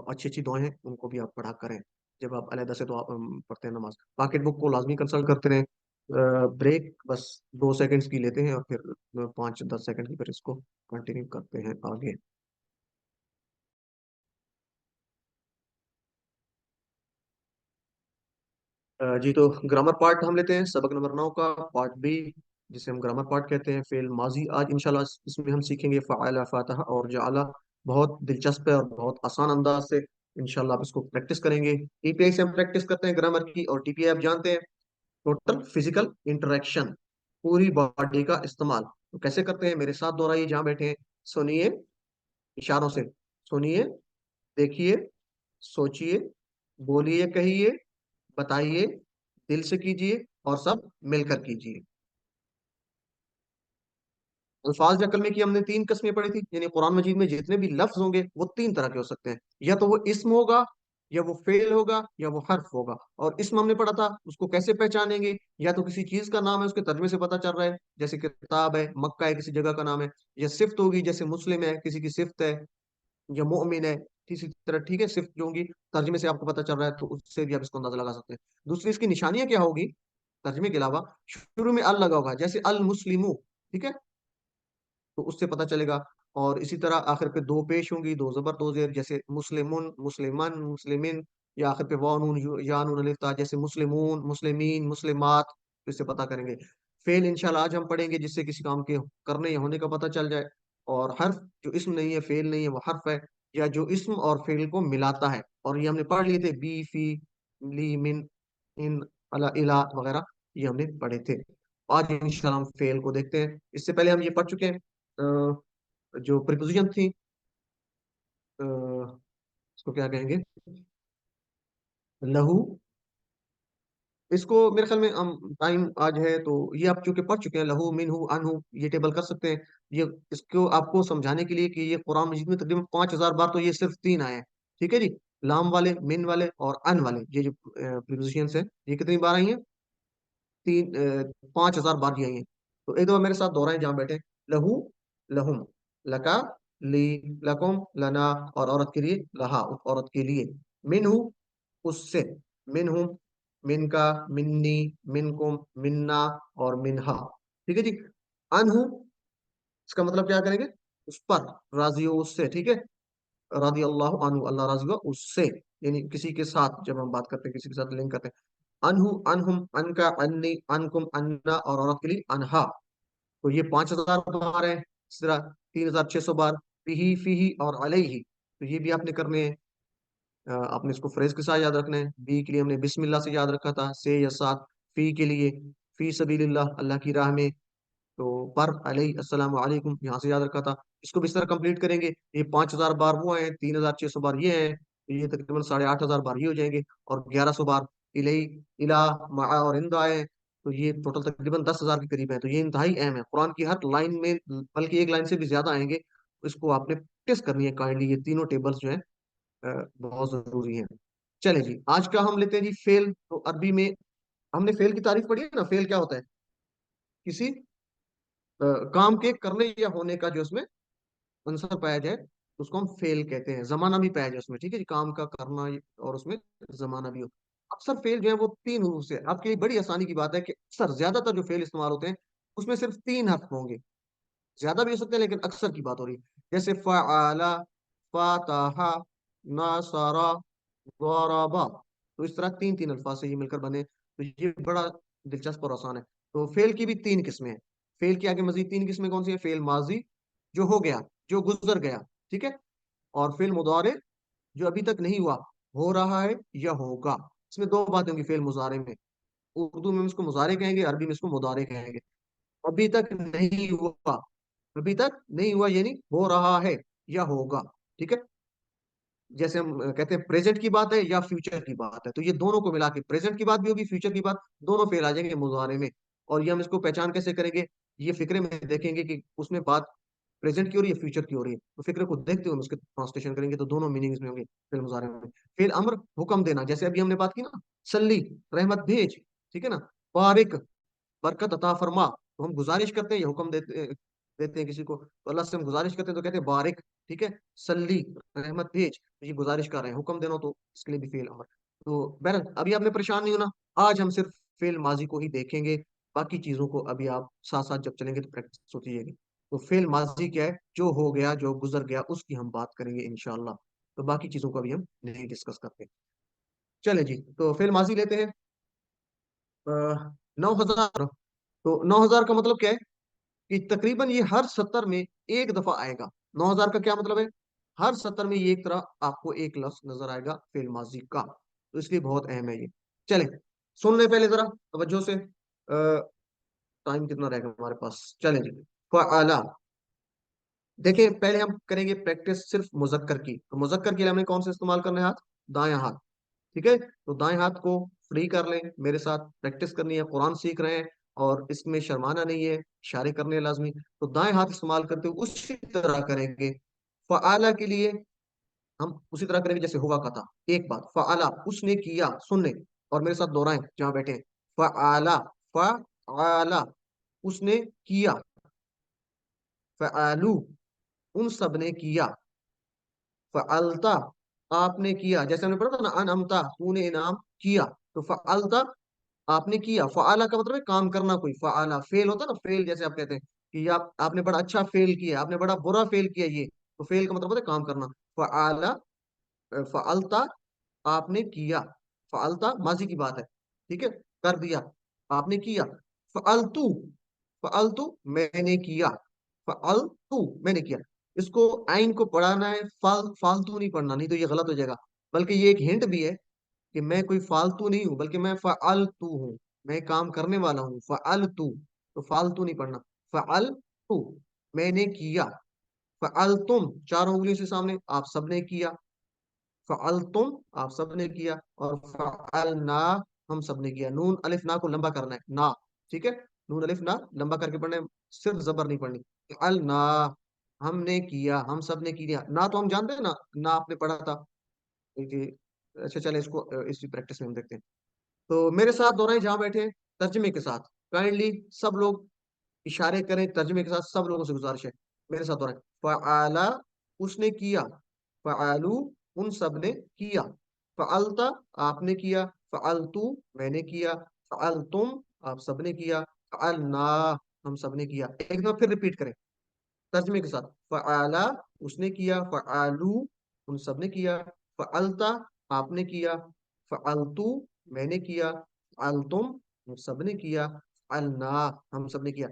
अच्छी अच्छी दुआएं हैं उनको भी आप पढ़ा करें, जब आप अलहदा से दुआ पढ़ते हैं नमाज। पॉकेट बुक को लाजमी कंसल्ट करते रहें। ब्रेक बस 2 सेकंड्स की लेते हैं, और फिर 5-10 सेकंड की, फिर इसको कंटिन्यू करते हैं आगे। जी, तो ग्रामर पार्ट हम लेते हैं, सबक नंबर 9 का पार्ट बी, जिसे हम ग्रामर पार्ट कहते हैं, फेल माजी। आज इंशाल्लाह इसमें हम सीखेंगे फ़अला, फ़ातहा और जअला। बहुत दिलचस्प है और बहुत आसान अंदाज से इंशाल्लाह आप इसको प्रैक्टिस करेंगे। टीपीआई से हम प्रैक्टिस करते हैं ग्रामर की, और टीपीआई आप जानते हैं, टोटल फिजिकल इंटरेक्शन, पूरी बॉडी का इस्तेमाल। तो कैसे करते हैं, मेरे साथ दोहराइए जहाँ बैठे हैं, सुनिए, इशारों से सुनिए, देखिए, सोचिए, बोलिए, कहिए, बताइए, दिल से कीजिए, और सब मिलकर कीजिए। अल्फाज या कलमे की हमने 3 किस्में पढ़ी थी, यानी कुरान मजीद में जितने भी लफ्ज होंगे वो 3 तरह के हो सकते हैं, या तो वो इस्म होगा, या वो फेल होगा, या वो हर्फ होगा। और इस्म हमने पढ़ा था, उसको कैसे पहचानेंगे, या तो किसी चीज का नाम है, उसके तर्जमे से पता चल रहा है, जैसे किताब है, मक्का है, किसी जगह का नाम है, या सिफ्त होगी, जैसे मुस्लिम है किसी की सिफ्त है, या मोमिन है किसी तरह, ठीक है, सिर्फ जो होंगी तर्जमे से आपको पता चल रहा है, तो उससे भी आप इसको अंदाजा लगा सकते हैं। दूसरी इसकी निशानियां क्या होगी, तर्जमे के अलावा, शुरू में अल लगा होगा, जैसे अल मुस्लिमू, ठीक है, तो उससे पता चलेगा। और इसी तरह आखिर पे दो पेश होंगी, दो जबर दो जेर, जैसे मुस्लिमुन, मुस्लिमन, मुस्लिमिन, या आखिर पे वाव नून या नून अलिफ ता, जैसे मुस्लिमून, मुस्लिमीन, मुस्लिमात, तो इससे पता करेंगे। फेल इंशाल्लाह आज हम पढ़ेंगे, जिससे किसी काम के करने या होने का पता चल जाए। और हर्फ, जो इसम नहीं है, फेल नहीं है, वो हर्फ है, या जो इसम और फेल को मिलाता है, और ये हमने पढ़ लिए थे, बी, फी, ली, मिन, इन, अला, इला वगैरह, ये हमने पढ़े थे। आज इंशाल्लाह हम फेल को देखते हैं। इससे पहले हम ये पढ़ चुके हैं, जो प्रिपोजिशन थी, अ, इसको क्या कहेंगे, लहू, इसको मेरे ख्याल में हम टाइम आज है तो ये आप चूंकि पढ़ चुके हैं, लहू मिनहू अनहु, ये टेबल कर सकते हैं। ये इसको आपको समझाने के लिए कि ये कुरान मजीद में तकरीबन 5,000 बार, तो ये सिर्फ तीन आए हैं। ठीक है जी, लाम वाले, मिन वाले और अन वाले, ये जो प्रीपोजिशंस है, ये कितनी बार आई हैं? 5,000 बार ये आई हैं। तो एक दफा मेरे साथ दोहराएं जहां बैठे। लहू, लहुम, लका, ली, लकुम, लना, और औरत के लिए लहा, उस औरत के लिए। मिनहू, उससे। मिनहुम, मिनका, मिन्नी, मिनकुम, मिन्ना और मिनहा। ठीक है जी। अनहु, इसका मतलब क्या करेंगे? उस पर, राजी हो उससे। ठीक है, राजी अल्लाह अनहु, अल्लाह राजी हुआ उससे, यानी किसी के साथ जब हम बात करते हैं, किसी के साथ लिंक करते हैं। अनहु, अनहुम, अनका, अन्नी, अनकुम, अन्ना और औरत के लिए अनहा। तो ये 5,000 बार है। इस तरह 3,600 बार फीही, फीही और अलैहि, तो ये भी आपने करने हैं। आपने इसको फ्रेज के साथ याद रखना है। बी के लिए हमने बिस्मिल्लाह से याद रखा था, से या साथ। फी के लिए फी सबीलिल्लाह, अल्लाह की राह में। तो पर अलैहि, अस्सलाम वालेकुम, यहाँ से याद रखा था। इसको भी इस तरह कंप्लीट करेंगे। ये 5,000 बार वो हैं, 3,600 बार ये हैं, तो ये तकरीबन 8,500 बार ये हो जाएंगे। और 1,100 बार इलई, इला, मा और इंदा है। तो ये टोटल तकरीबन 10,000 के करीब है। तो ये इंतहाई अहम है कुरान की हर लाइन में, बल्कि एक लाइन से भी ज्यादा आएंगे। तो इसको आपने प्रैक्टिस करनी है काइंडली। ये तीनों टेबल्स जो है बहुत जरूरी है। चले जी, आज का हम लेते हैं जी फेल। तो अरबी में हमने फेल की तारीफ पढ़ी है ना। फेल क्या होता है? किसी काम के करने या होने का जो उसमें आंसर पाया जाए, उसको हम फेल कहते हैं। जमाना भी पाया जाए उसमें, ठीक है जी, काम का करना और उसमें जमाना भी हो। अक्सर फेल जो है वो तीन हरूफ से। आपके लिए बड़ी आसानी की बात है कि अक्सर ज्यादातर जो फेल इस्तेमाल होते हैं उसमें सिर्फ तीन हर्फ होंगे। ज्यादा भी हो सकते हैं लेकिन अक्सर की बात हो रही है। जैसे फ़अला, फ़तहा, नसरा, ज़रबा। तो इस तरह तीन तीन अल्फाज से ये मिलकर बने। तो ये बड़ा दिलचस्प और आसान है। तो फेल की भी तीन किस्में हैं। फेल की आगे मजीद तीन किस्में कौन सी है? फेल माजी, जो हो गया, जो गुजर गया। ठीक है। और फेल मुदारे, जो अभी तक नहीं हुआ, हो रहा है या होगा। इसमें दो बातें होंगी फेल मुजारे में। उर्दू में हम इसको मुजारे कहेंगे, अरबी में इसको मुदारे कहेंगे। अभी तक नहीं हुआ, अभी तक नहीं हुआ यानी हो रहा है या होगा। ठीक है। जैसे हम कहते हैं प्रेजेंट की बात है या फ्यूचर की बात है, तो ये दोनों को मिला के प्रेजेंट की बात भी होगी, फ्यूचर की बात, दोनों फेल आ जाएंगे मुजारे में। और ये हम इसको पहचान कैसे करेंगे? ये फिक्रे में देखेंगे कि उसमें बात प्रेजेंट की हो रही है, फ्यूचर की हो रही है। तो फिक्रे को देखते हुए हम उसके ट्रांसलेशन करेंगे, तो दोनों मीनिंग्स में होंगे फिल मुजारे में। फिर अम्र, हुक्म देना, जैसे अभी हमने बात की ना, सल्ली, रहमत भेज। ठीक है ना। बारिक, बरकत अता फरमा। तो हम गुजारिश करते हैं या हुक्म देते देते हैं किसी को, तो अल्लाह से हम गुजारिश करते हैं तो कहते हैं बारिक। ठीक है। सल्ली, रहमत भेज, तो ये गुजारिश कर रहे हैं। हुक्म देना, तो इसके लिए भी फेल अमर। तो बहरहाल अभी आपने परेशान नहीं होना। आज हम सिर्फ फेल माजी को ही देखेंगे। बाकी चीजों को अभी आप साथ साथ जब चलेंगे तो प्रैक्टिस होती जाएगी। तो फेल माजी क्या है? जो हो गया, जो गुजर गया, उसकी हम बात करेंगे इंशाल्लाह। तो बाकी चीजों को अभी हम नहीं डिस्कस करते। चले जी, तो फेल माजी लेते हैं। 9,000। तो 9,000 का मतलब क्या है? कि तकरीबन ये हर सत्तर में एक दफा आएगा। 9,000 का क्या मतलब है? हर सत्तर में ये एक तरह आपको एक लफ्ज नजर आएगा फेल माजी का। तो इसलिए बहुत अहम है ये। चले, सुन ले पहले जरा तवज्जो से। टाइम कितना रहेगा हमारे पास? चले जी। फ़अला, देखिए पहले हम करेंगे प्रैक्टिस सिर्फ मुजक्कर की। तो मुजक्कर के लिए हमें कौन से इस्तेमाल करना है? हाथ, दायां हाथ। ठीक है। तो दाएं हाथ को फ्री कर लें, मेरे साथ प्रैक्टिस करनी है, कुरान सीख रहे हैं और इसमें शर्माना नहीं है, इशारे करने हैं लाजमी। तो दाएं हाथ इस्तेमाल करते हुए उसी तरह करेंगे। फ़आला के लिए हम उसी तरह करेंगे जैसे हुआ का था। एक बात, फ़आला, उसने किया, सुनने, और मेरे साथ दोहराएं जहां बैठे हैं। फ़आला, फ़आला, उसने किया। फ़आलू, उन सब ने किया। फ़अलता, आपने किया। जैसे हमने पढ़ा था ना, अनअमता, तूने इनाम किया। तो फ़अलता, आपने किया। फ़आला का मतलब है काम करना। कोई फ़आला फेल होता है ना, फेल जैसे आप कहते हैं कि आप आपने बड़ा अच्छा फेल किया, आपने बड़ा बुरा फेल किया। ये तो फेल का मतलब होता है काम करना। फ़आला, फ़अलता, आपने किया। फ़अलता माजी की बात है। ठीक है, कर दिया, आपने किया। फ़अलतू, फ़अलतू, मैंने किया। फ़अलतू, मैंने किया। इसको आइन को पढ़ाना है, फालतू नहीं पढ़ना, नहीं तो ये गलत हो जाएगा। बल्कि ये एक हिंट भी है कि मैं कोई फालतू नहीं हूं, बल्कि मैं फ़अलतू हूँ। मैं काम करने वाला हूँ, फ़अलतू। तो फालतू नहीं पढ़ना। फ़अलतू, मैंने किया। फ़अलतुम, चारों उंगलियों से सामने, आप सबने किया। फ़अलतुम, आप सबने किया। और फ़अलना, हम सब ने किया। नून अलिफ ना को लंबा करना है, ना, ठीक है, नून अलिफ ना लंबा करके पढ़ना है, सिर्फ जबर नहीं पढ़नी। अल ना, हमने किया, हम सब ने किया। ना तो हम जानते हैं ना आपने पढ़ा था कि, अच्छा चले इसको इसी प्रैक्टिस में हम देखते हैं। तो मेरे साथ दोहराएं जहां बैठे हैं, तर्जमे के साथ। काइंडली सब लोग इशारे करें तर्जमे के साथ, सब लोगों से गुजारिश है, मेरे साथ दोहराएं। फ़अला, उसने किया। फ़अलू, उन सब ने किया। फ़अलता, आपने किया। फ़अलतू, मैंने किया। फ़अलतुम, आप सब ने किया। फ़अलना, हम सब ने किया। एक दफा फिर रिपीट करें तर्जमे के साथ। फ़अला, उसने किया। फ़अलू, उन सब ने किया। फ़अलता, आपने किया। फ़अलतू, मैंने किया। फ़अलतुम, हम सब ने किया। फ़अलना, हम सब ने किया।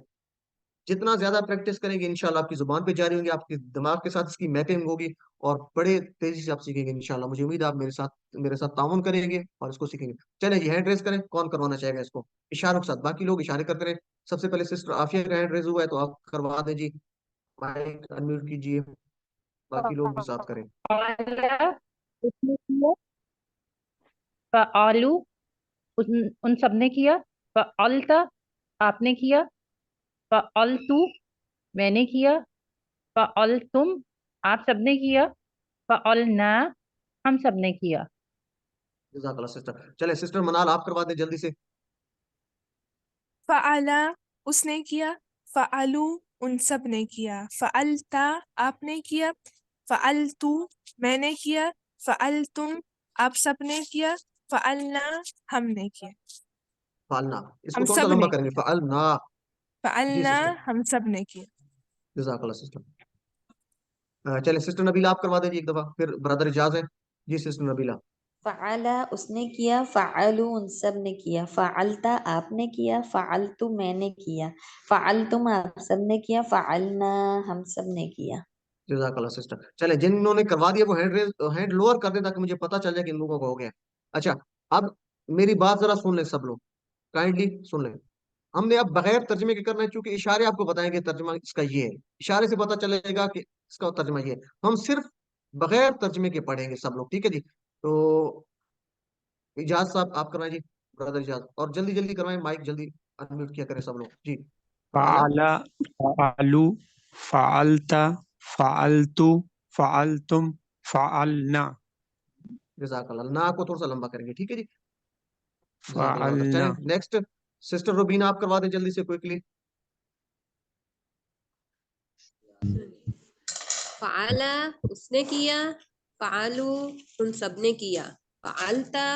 जितना ज्यादा प्रैक्टिस करेंगे इंशाल्लाह आपकी जुबान पे जारी होंगे, आपके दिमाग के साथ इसकी मैपिंग होगी, और बड़े तेजी से आप सीखेंगे इंशाल्लाह। मुझे उम्मीद है आप मेरे साथ ताउन करेंगे और इसको सीखेंगे। चलें जी, हैंड रेस करें, कौन करवाना चाहेगा इसको इशारों के साथ? बाकी लोग इशारे करते रहे। सबसे पहले सिस्टर आफिया का हैंड रेस हुआ है, तो आप करवा दें जी, माइक अनम्यूट कीजिए, बाकी लोग भी साथ करें। फ़अला, उसने किया। फ़अलू, उन सब ने किया। फ़अलता, आपने किया। फ़अलतू, मैंने किया। फ़अलतुम, आप सबने किया। फ़अलना, हम सबने किया। जज़ाकल्लाह सिस्टर। चले सिस्टर मनाल, आप करवा दें जल्दी से। फ़अला, उसने किया। फ़अलू, उन सब ने किया। फ़अलता, आपने किया। फ़अलतू, मैंने किया। फ़अलतुम, आप सब ने किया। फ़अलना, हमने किया। फालना, इसको हम थोड़ा सा सब लंबा ने करेंगे, किया। फालना। जी फ़अलना, सिस्टर, हम सब ने किया। जज़ाकल्लाह सिस्टर। चले सिस्टर नबीला आप करवा दीजिए एक दफा, फिर ब्रदर इजाज है। जी सिस्टर नबीला। फ़अला, उसने किया। फ़अलू, उन सब ने किया। फ़अलता, आपने किया। फ़अलतु, मैंने किया। फ़अलतुम, आप सब ने किया। फ़अलना, हम सब ने किया। जज़ाकल्लाह सिस्टर। चले जिन्होंने करवा दिया वो हैंड लोअर कर दें, ताकि मुझे पता चल जाए कि इन लोगों को हो गया। अच्छा, अब मेरी बात जरा सुन लें सब लोग, काइंडली सुन लें। हमने अब बगैर तर्जमे के करना है, क्योंकि इशारे आपको बताएंगे तर्जमा इसका ये है, इशारे से पता चलेगा कि इसका तर्जमा ये है। हम सिर्फ बगैर तर्जमे के पढ़ेंगे सब लोग, ठीक है जी? तो इजाज साहब आप करवाएं जी, ब्रदर इजाज, और जल्दी जल्दी करवाएं, माइक जल्दी अनम्यूट किया करें सब लोग जी। फ़अला, फ़अला, फ़अलू, फ़अलता, फ़अलतु, फ़अलतुम, फ़अलना, जज़ाकल्लाह। ना को थोड़ा सा लंबा करेंगे, ठीक है जी? जज़ाकल्लाह ब्रदर। फ़अलना। चलें नेक्स्ट, सिस्टर रुबीना आप करवा दें जल्दी से, क्विकली। फ़अला, उसने किया। फ़अलू, उन सब ने किया। फ़अलता,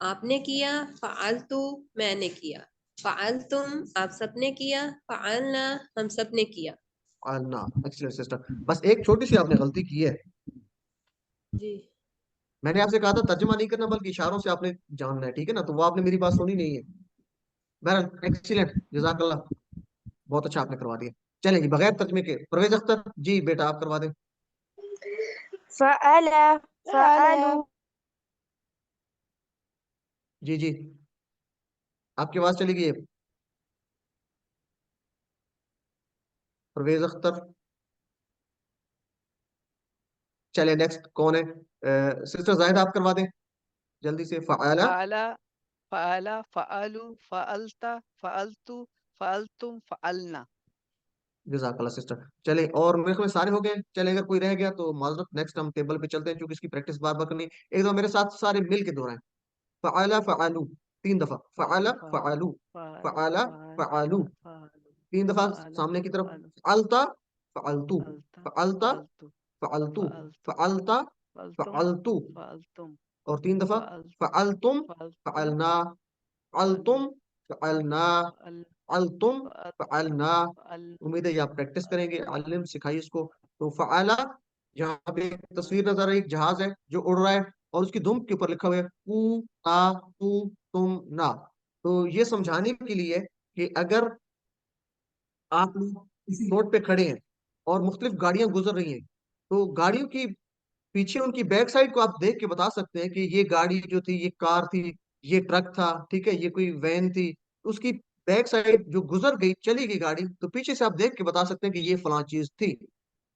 आपने किया। फ़अलतू, मैंने किया। फ़अलतुम, आप सब ने किया। फ़अलना, हम सब ने किया। ना, एक्सीलेंट सिस्टर। बस एक छोटी सी आपने गलती की है। जी मैंने आपसे कहा था तर्जुमा नहीं करना, बल्कि इशारों से आपने जानना है, ठीक है ना? तो वो आपने मेरी बात सुनी नहीं है। बहरहाल एक्सीलेंट, जजाकल्लाह, बहुत अच्छा आपने करवा दिया। चलें जी, बगैर तर्जुमे के परवेज अख्तर जी, बेटा आप करवा दें। फ़अला, फ़अलू, जी जी, आपकी आवाज चली गई है, परवेज अख्तर। चले नेक्स्ट कौन है? सिस्टर जाहिद आप करवा दें जल्दी से। फ़अला, फ़अला, फ़अला, फ़अलू, फ़अलता, फ़अलतु, फ़अलतुम, फ़अलना। जजाकल्लाह सिस्टर। चले, और मेरे ख्याल में सारे हो गए। चले, अगर कोई रह गया तो माजरत, नेक्स्ट हम टेबल पे चलते हैं, क्योंकि इसकी प्रैक्टिस बार बार करनी। एक दो मेरे साथ सारे मिल के दोहराएं। फ़अला फ़अलू, 3 दफा। फ़अला फ़अला, फ़अलू, फ़अला, फ़अला फ़अला, फ़अलू, फ़अलू, 3 दफा फ़अला, सामने की तरफ। फ़अलू, फ़अलता फ़अलतू, फ़अलता, फ़अलता फ़अलतु, फ़अलतू, फ़अलतु, फ़अलता फ़अलतुम, फ़अलतू, फ़अलतुम, और 3 दफा। फ़अलतु, फ़अलतुम फ़अलतुम, फ़अलना, फ़अल, फ़अलतुम फ़अलना, फ़अल, फ़अलतुम फ़अलतुम, फ़अलना। फ़अल, उम्मीद है ये आप प्रैक्टिस करेंगे, फ़अलतुम, अल्लिम सिखाइए इसको। तो फ़अला, यहाँ पे एक तस्वीर नजर आ रही है, एक जहाज है जो उड़ रहा है, और उसकी दुम के ऊपर लिखा हुआ है कू ता तू तुम ना। तो ये समझाने के लिए कि अगर आप लोग किसी रोड पे खड़े हैं और मुख्तलिफ गाड़ियां गुजर रही हैं, तो गाड़ियों की पीछे उनकी बैक साइड को आप देख के बता सकते हैं कि ये गाड़ी जो थी ये कार थी, ये ट्रक था, ठीक है, ये कोई वैन थी। उसकी बैक साइड जो गुजर गई, चली गई गाड़ी, तो पीछे से आप देख के बता सकते हैं कि ये फलां चीज थी।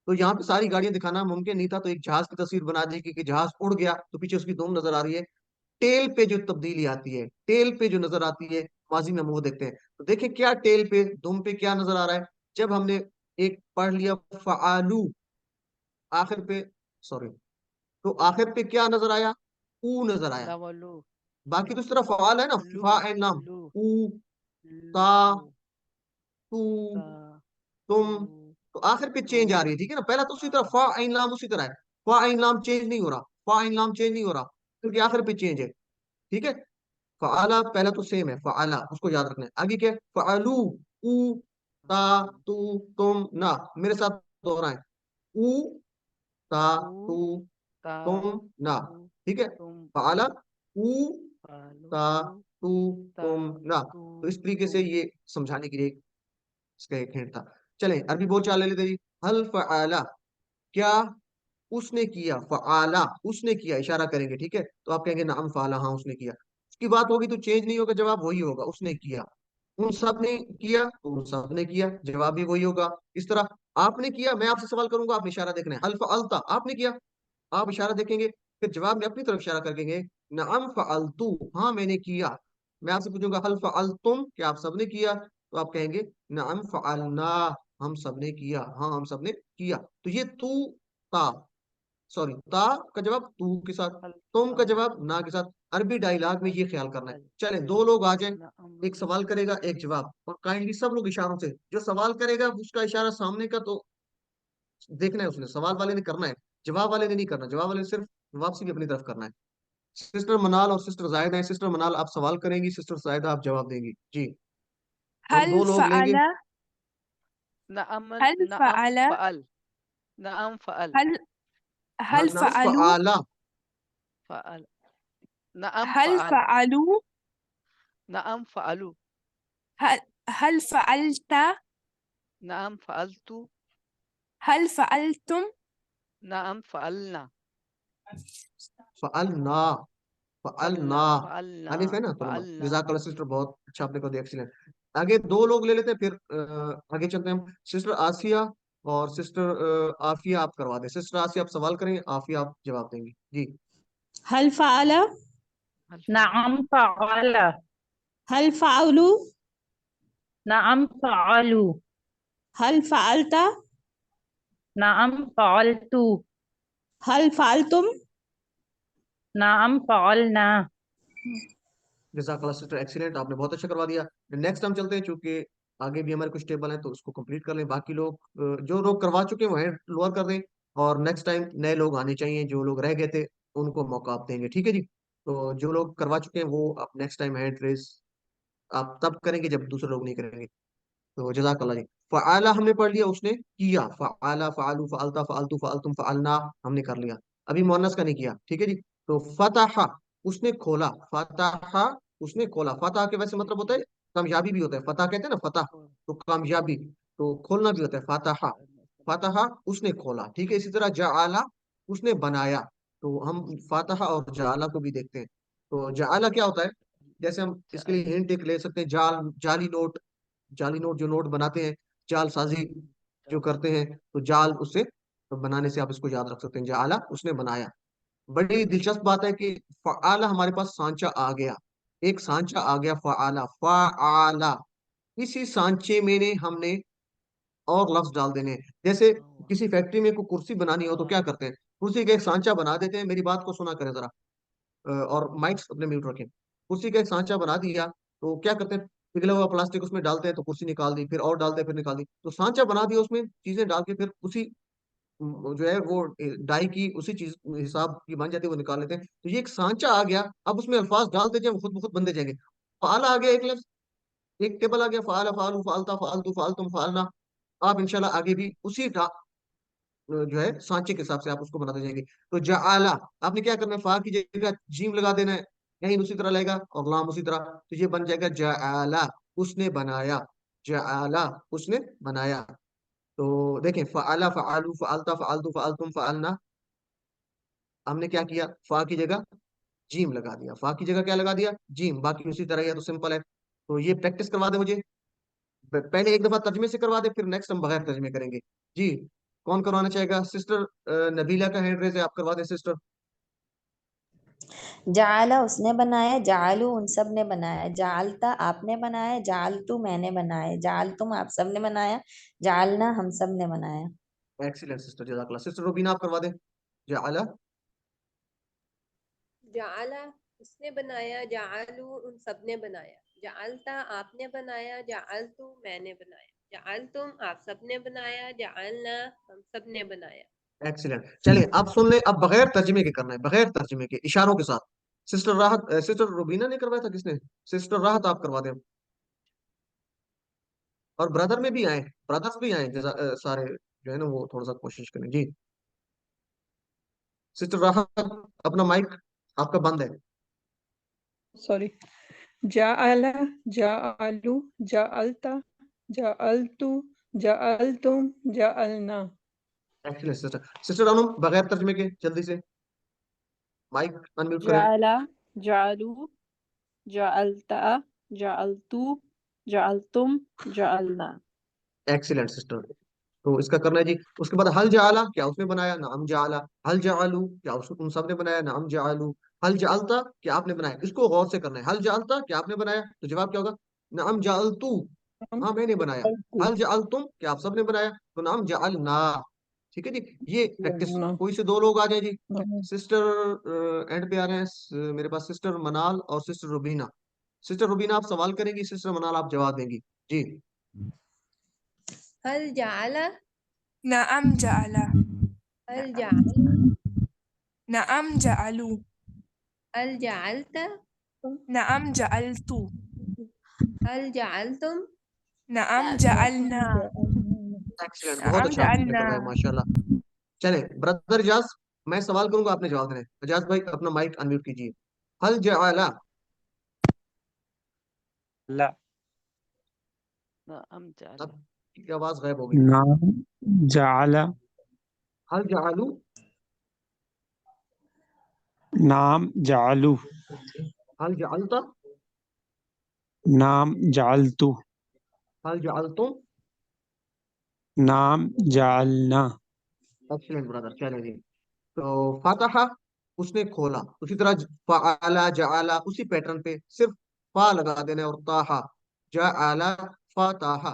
तो यहाँ पे सारी गाड़ियां दिखाना मुमकिन नहीं था, तो एक जहाज की तस्वीर बना दी कि जहाज उड़ गया, तो पीछे उसकी दुम नजर आ रही है। टेल पे जो तब्दीली आती है, टेल पे जो नजर आती है माजी में हम वो देखते हैं। तो देखें क्या टेल पे, दुम पे क्या नजर आ रहा है। जब हमने एक पढ़ लिया फ़आलू, आखिर पे, सॉरी, तो आखिर पे क्या नजर आया, ऊ नजर आया। लवलू बाकी तो इस तरह फ़आल है ना, लू फा ए नाम, लू ऊ, ता, लू तू, ता तुम, तू तो आखिर पे तू चेंज आ रही है, ठीक है ना। पहला तो उसी तरह ता फा आइन लाम उसी तरह है, फा आइन लाम चेंज नहीं हो रहा, फा आइन लाम चेंज नहीं हो रहा, क्योंकि आखिर पे चेंज है, ठीक है। फ़आला पहला तो सेम है, फ़आला उसको याद रखना है। आगे क्या है, फ़आलू, ऊ, ता, तू, तुम, ना, मेरे साथ दोहराएं, ऊ, ता, ऊ तू, ता तुम, ना, तू ठीक है। तुम फ़आला, ऊ, फालू ता, ऊ तू, ता तुम, ना। तू तो इस तरीके से तुम ये समझाने के लिए इसका एक हिंट था। चलें अरबी बोलचाल ले लेते जी। हल फ़आला, क्या उसने किया, फ़आला उसने किया, इशारा करेंगे, ठीक है। तो आप कहेंगे नाम फ़आला, हाँ उसने किया। उसकी बात होगी तो चेंज नहीं होगा, जवाब वही होगा, उसने किया। उन सब ने किया तो उन सब ने किया, जवाब भी वही होगा। इस तरह आपने किया, मैं आपसे सवाल करूंगा, आपने इशारा देखना है, हल फ़अलता, आपने किया, आप इशारा देखेंगे, फिर जवाब में अपनी तरफ इशारा कर देंगे, नअम फ़अलतू, हाँ मैंने किया। मैं आपसे पूछूंगा हल फ़अलतुम, क्या आप सबने किया, तो आप कहेंगे नअम फ़अलना, हम सबने किया, हाँ हम सबने किया। तो ये तू, ता, सॉरी, ता का जवाब तू के साथ, हल तुम का अल जवाब ना के साथ। अरबी डायलॉग में हल ये ख्याल करना है। अल चले दो लोग आ जाएं, ना एक सवाल करेगा एक जवाब, और काइंडली सब लोग इशारों से, जो सवाल करेगा उसका इशारा सामने का, तो देखना है उसने, सवाल वाले ने करना है, जवाब वाले ने नहीं करना, जवाब वाले ने सिर्फ वापसी भी अपनी तरफ करना है। सिस्टर मनाल और सिस्टर जायदा है, सिस्टर मनाल आप सवाल करेंगी, सिस्टर जायदा आप जवाब देंगी जी। हम हल दो लोग लेंगे। फअला नअमन हल नअम फअला फ़अल नअम फ़अल हल हल नाम फअलू फ़आला, फ़अल नअम हल फ़अल फअलू नअम फ़अलू हल हल फअलता नअम फ़अलतु हल फअलतुम नअम फ़अलना फ़अलना, फ़अलना, फ़अलना अलिफ है ना थोड़ा, फ़अलना जज़ाकल्लाह सिस्टर, बहुत अच्छा आपने को दिया, एक्सीलेंट। आगे दो लोग ले लेते हैं, फिर आगे चलते हैं हम। सिस्टर आसिया और सिस्टर आफिया आप करवा दें। सिस्टर आसिया आप सवाल करें, आफिया आप जवाब देंगी जी। हल फ़अला, हल नअम फ़अल हल फ़अलू, नअम फ़अलू हल फ़अलता, नअम फ़अलतु हल फ़अलतुम। नअम फ़अलना जज़ाकल्लाह सिस्टर, एक्सीलेंट, आपने बहुत अच्छा करवा दिया। नेक्स्ट हम चलते हैं, चूंकि आगे भी हमारे कुछ टेबल हैं तो उसको कंप्लीट कर लें। बाकी लोग जो लोग करवा चुके हैं वो हैंड लोअर कर दें, और नेक्स्ट टाइम नए लोग आने चाहिए, जो लोग रह गए थे उनको मौका आप देंगे, ठीक है जी। तो जो लोग करवा चुके हैं वो आप नेक्स्ट टाइम हैंड रेस आप तब करेंगे जब दूसरे लोग नहीं करेंगे। तो जज़ाकल्लाह जी। फ़आला हमने पढ़ लिया, उसने किया, फ़आला, फ़आलू, फ़अलता, फ़अलतु, फ़अलतुम, फ़अलना हमने कर लिया। अभी मुअन्नस का नहीं किया, ठीक है जी। तो फतहा, उसने खोला, फतहा उसने खोला। फतह के वैसे मतलब होता है कामयाबी भी होता है, फतह कहते हैं ना, फतह तो कामयाबी, तो खोलना भी होता है, फतहा, फतहा उसने खोला, ठीक है। इसी तरह जाला, उसने बनाया। तो हम फतहा और जाला को भी देखते हैं। तो जाला क्या होता है, जैसे हम इसके लिए जअल हिंट एक ले सकते हैं, जाल, जाली नोट, जाली नोट जो नोट बनाते हैं, जाल साजी जो करते हैं, तो जाल उससे बनाने से आप इसको याद रख सकते हैं, जाला उसने बनाया। बड़ी दिलचस्प बात है कि फ़आला हमारे पास सांचा आ गया, एक सांचा आ गया, फ़आला, फ़आला, इसी सांचे में ने हमने और लफ्ज डाल देने हैं। जैसे किसी फैक्ट्री में कोई कुर्सी बनानी हो तो क्या करते हैं, कुर्सी का एक सांचा बना देते हैं, मेरी बात को सुना करें जरा, और माइक्स अपने म्यूट रखें। कुर्सी का एक सांचा बना दिया, तो क्या करते हैं, पिघला हुआ प्लास्टिक उसमें डालते हैं तो कुर्सी निकाल दी, फिर और डालते हैं, फिर निकाल दी, तो सांचा बना दिया, उसमें चीजें डाल के फिर उसी जो है वो डाई की उसी चीज हिसाब की बन जाती है, वो निकाल लेते हैं। तो ये एक सांचा आ गया, अब उसमें अल्फाज डालते जाए, वो खुद ब खुद बनते जाएंगे। फाला आ गया, एक लफ्ज, एक टेबल आ गया, फाला, फालू, फालता, फालतू, फालतुम, फालना। आप इंशाल्लाह आगे भी उसी जो है सांचे के हिसाब से आप उसको बनाते जाएंगे। तो जाआला, आपने क्या करना है, फा की जगह जीम लगा देना है, यही उसी तरह लगेगा, और लाम उसी तरह, तो ये बन जाएगा जाआला, उसने बनाया, जाआला उसने बनाया। तो देखें, फ़अला, फ़अलू, फ़अलता, फ़अलतु, फ़अलतुम, फ़अलना, हमने क्या किया, फा की जगह जीम लगा दिया, फा की जगह क्या लगा दिया, जीम, बाकी उसी तरह ही है, तो सिंपल है। तो ये प्रैक्टिस करवा दे मुझे, पहले एक दफा तर्जमे से करवा दे, फिर नेक्स्ट हम बगैर तर्जमे करेंगे जी। कौन करवाना चाहेगा, सिस्टर नबीला का हैंड रेज है, आप करवा दे सिस्टर। जाला उसने बनाया, जालू उन सब ने बनाया, जालता आपने बनाया, जालतू मैंने बनाया, जाल तुम आप सब ने बनाया, जालना हम सब ने बनाया। एक्सीलेंट सिस्टर, जज़ाकल्लाह। सिस्टर रुबीना आप करवा दें। जाला, जाला उसने बनाया, जालू उन सब ने बनाया, जालता आपने बनाया, जालतू मैंने बनाया, जालतुम आप सब ने बनाया, जालना हम सब ने बनाया। एक्सीलेंट। चलिए अब सुन ले, अब बगैर तर्जुमे के करना है, बगैर तर्जुमे के, इशारों के साथ। सिस्टर राहत, सिस्टर रुबीना ने करवाया था, किसने? सिस्टर राहत आप करवा दें। और ब्रदर में भी आए, ब्रदर्स भी आए, सारे जो है ना वो थोड़ा सा कोशिश करें जी। सिस्टर राहत, अपना माइक आपका बंद है। सॉरी। जाअला, जाअलू, जाअलता, जाअलतू, जाअलतुम, जाअलना। Excellent sister. सिस्टर अनु, बगैर तर्जुमे के जल्दी से माइक अनम्यूट करें। जाला, जालू, जालता, जालतू, जालतुम, जालना। Excellent sister. तो इसका करना है जी। उसके बाद हल जाला, क्या उसने बनाया? नाम जाला। हल जालू, क्या उन सब ने बनाया? नाम जालू। हल जालता, क्या आपने बनाया? इसको गौर से करना है। हल जालता, क्या आपने बनाया? तो जवाब क्या होगा? नाम जालतू, हाँ मैंने बनाया। हल जालतुम, क्या आप सब ने बनाया? तो नाम जालना। ठीक है जी, ये प्रैक्टिस। कोई से दो लोग आ जाए जी। सिस्टर एंड पे आ रहे हैं, मेरे पास सिस्टर मनाल और सिस्टर रुबीना। सिस्टर रुबीना आप सवाल करेंगी, सिस्टर मनाल आप जवाब देंगी जी। हल जाला, नअम जअला, हल जालू, नअम जअलू, हल जालता, नअम जअलतू, हल जालतुम, नअम जअलना, एक्सीलेंट, बहुत नअम अच्छा आपने जअलना। करवाया माशाल्लाह। चले ब्रदर इजाज, मैं सवाल करूंगा, आपने जवाब देना है। इजाज भाई अपना माइक अनम्यूट कीजिए। हल जअला, ला, नअम जअला, अब की आवाज गायब हो गई। नाम जाला, हल जअलू, नाम जालू, हल जअलता, नाम जालतू, हल जअलतुम। नाम जालना। एक्सीलेंट ब्रदर, चले जी। तो फतहा, उसने खोला। उसी तरह फ़अला जअला, उसी पैटर्न पे सिर्फ फा लगा देना है, और ताहा जअला फताहा।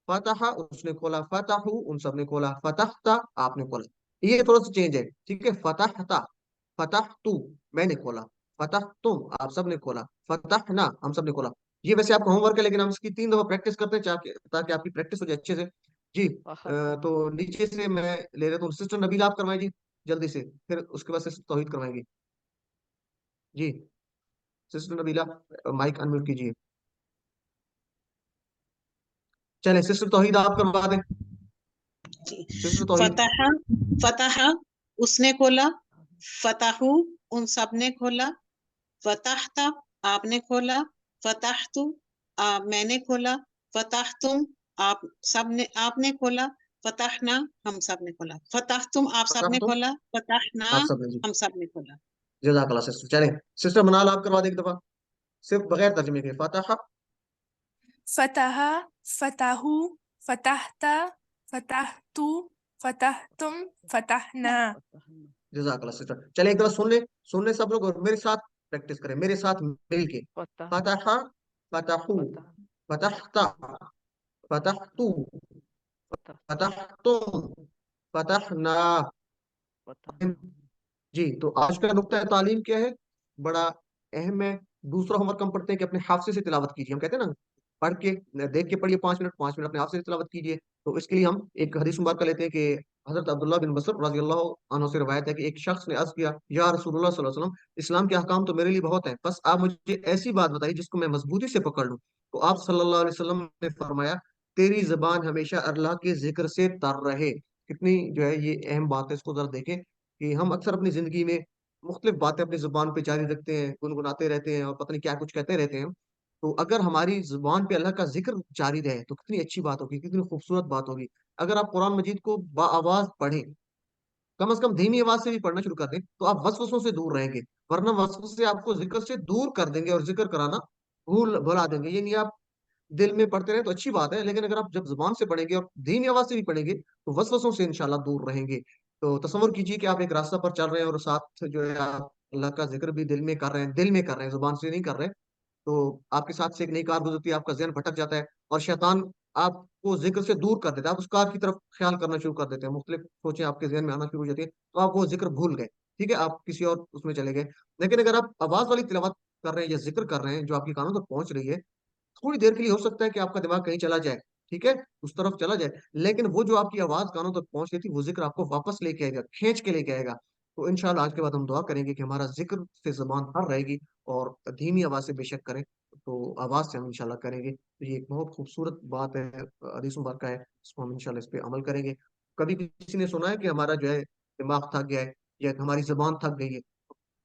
फतहा उसने खोला, फतहू उन सब ने खोला, फतहता आपने खोला। ये थोड़ा सा चेंज है, ठीक है। फतहता, फतहतू मैंने खोला, फतहतुम आप सब ने खोला, फतहना हम सब ने खोला। ये वैसे आपका होमवर्क है, लेकिन हम इसकी 3 दफा प्रैक्टिस करते हैं ताकि आपकी प्रैक्टिस हो जाए अच्छे से जी। फहता, तो नीचे से मैं ले रहा हूँ, सिस्टर नबीला आप करवाएं जी जल्दी से, फिर उसके बाद सिस्टर तौहीद करवाएंगी जी। सिस्टर नबीला माइक अनम्यूट कीजिए। चले सिस्टर तौहीद आप करवा दें। सिस्टर तौहीद, फतह, फतह उसने खोला, फतहू उन सब ने खोला, फतहता आपने खोला, फतहतु मैंने खोला, फतहतुम आप सब ने आपने खोला, फतहना हम सब ने खोला, फतहतुम आप सब ने फतहतुम खोला, फतहना आप सब ने जी। हम सब ने खोला। जज़ाकल्लाह सिस्टर। चले सिस्टर मनाल आप करवा दें एक दफा, सिर्फ बगैर तर्जुमे के। फतह, फतह, फतहू, फतहता, फतहतू, फतहतुम, फतहना। फतहना, जज़ाकल्लाह सिस्टर। चले एक दफा सुन ले सब लोग, और मेरे साथ प्रैक्टिस करें, मेरे साथ मिल के। फतह, फतह, फतहू, फतह, फतहता, फतहतू, फतहतु, फतहतुम, फतहना फतहना। जी। तो आज का नुक्ता तालीम क्या है? बड़ा अहम है। दूसरा होमवर्क हम पढ़ते हैं कि अपने हाफसे से तिलावत कीजिए। हम कहते हैं ना, पढ़ के देख के पढ़िए 5 मिनट, 5 मिनट अपने हाफसे से तिलावत कीजिए। तो इसके लिए हम एक हदीस मुबारक का लेते हैं कि हजरत अब्दुल्लाह बिन बसर रजी अल्लाह अन्हु से रवायत है कि एक शख्स ने अर्ज किया, या रसूलुल्लाह सल्लल्लाहु अलैहि वसल्लम, इस्लाम के अहकाम तो मेरे लिए बहुत हैं, बस आप मुझे ऐसी बात बताइए जिसको मैं मजबूती से पकड़ लूं। तो आप सल्लल्लाहु अलैहि वसल्लम ने फरमाया, तेरी जबान हमेशा अल्लाह के जिक्र से तर रहे। कितनी जो है ये अहम बात है, इसको जरा देखें कि हम अक्सर अपनी जिंदगी में मुख्तलिफ बातें अपनी जुबान पे जारी रखते हैं, गुनगुनाते रहते हैं और पता नहीं क्या कुछ कहते रहते हैं। तो अगर हमारी जुबान पे अल्लाह का जिक्र जारी रहे तो कितनी अच्छी बात होगी, कितनी खूबसूरत बात होगी। अगर आप कुरान मजीद को बाआवाज पढ़ें, कम से कम धीमी आवाज से भी पढ़ना शुरू कर दें, तो आप वसवसों से दूर रहेंगे। वरना वसवसे आपको जिक्र से दूर कर देंगे, और जिक्र कराना भुला देंगे। ये नहीं, आप दिल में पढ़ते रहे तो अच्छी बात है, लेकिन अगर आप जब जुबान से पढ़ेंगे और धीमी आवाज से भी पढ़ेंगे तो वसवसों से इंशाल्लाह दूर रहेंगे। तो तसव्वुर कीजिए कि आप एक रास्ता पर चल रहे हैं और साथ जो है आप अल्लाह का जिक्र भी दिल में कर रहे हैं, दिल में कर रहे हैं, जुबान से नहीं कर रहे, तो आपके साथ से एक नई कार गुजरती है, आपका ज़हन भटक जाता है और शैतान आपको जिक्र से दूर कर देता है, आप उस कार की तरफ ख्याल करना शुरू कर देते हैं, मुख्तलिफ सोचें आपके ज़हन में आना शुरू हो जाती है, तो आप वो जिक्र भूल गए, ठीक है, आप किसी और उसमें चले गए। लेकिन अगर आप आवाज़ वाली तिलावत कर रहे हैं या जिक्र कर रहे हैं जो आपकी कानों तक पहुंच रही है, थोड़ी देर के लिए हो सकता है कि आपका दिमाग कहीं चला जाए, ठीक है, उस तरफ चला जाए, लेकिन वो जो आपकी आवाज़ कानों तक पहुँच रही थी, वो ज़िक्र आपको वापस लेके आएगा, खींच के लेके आएगा। तो इंशाअल्लाह आज के बाद हम दुआ करेंगे कि हमारा ज़िक्र से ज़ुबान तर रहेगी और धीमी आवाज़ से बेशक करें, तो आवाज़ से हम इंशाअल्लाह करेंगे। तो ये एक बहुत खूबसूरत बात है, हदीस मुबारका है, इसको हम इंशाअल्लाह इस पे अमल करेंगे। कभी किसी ने सुना है कि हमारा जो है दिमाग थक गया है या हमारी ज़ुबान थक गई है?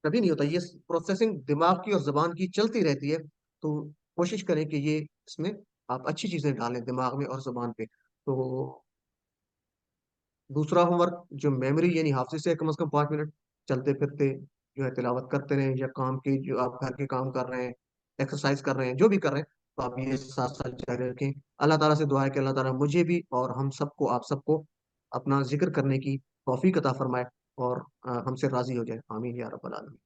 कभी नहीं होता, ये प्रोसेसिंग दिमाग की और ज़ुबान की चलती रहती है, तो कोशिश करें कि ये इसमें आप अच्छी चीज़ें डालें दिमाग में और ज़ुबान पे। तो दूसरा होमवर्क जो मेमोरी यानी हाफ़िज़ से कम से कम 5 मिनट चलते-फिरते जो है तिलावत करते रहें या काम की जो आप घर के काम कर रहे हैं, एक्सरसाइज़ कर रहे हैं, जो भी कर रहे हैं, तो आप ये साथ-साथ जारी रखें। अल्लाह ताला से दुआ है कि अल्लाह ताला मुझे भी और हम सबको, आप सबको अपना ज़िक्र करने की तौफ़ीक अता फ़रमाए और हमसे राज़ी हो जाए। आमीन या रब्बल आलमीन।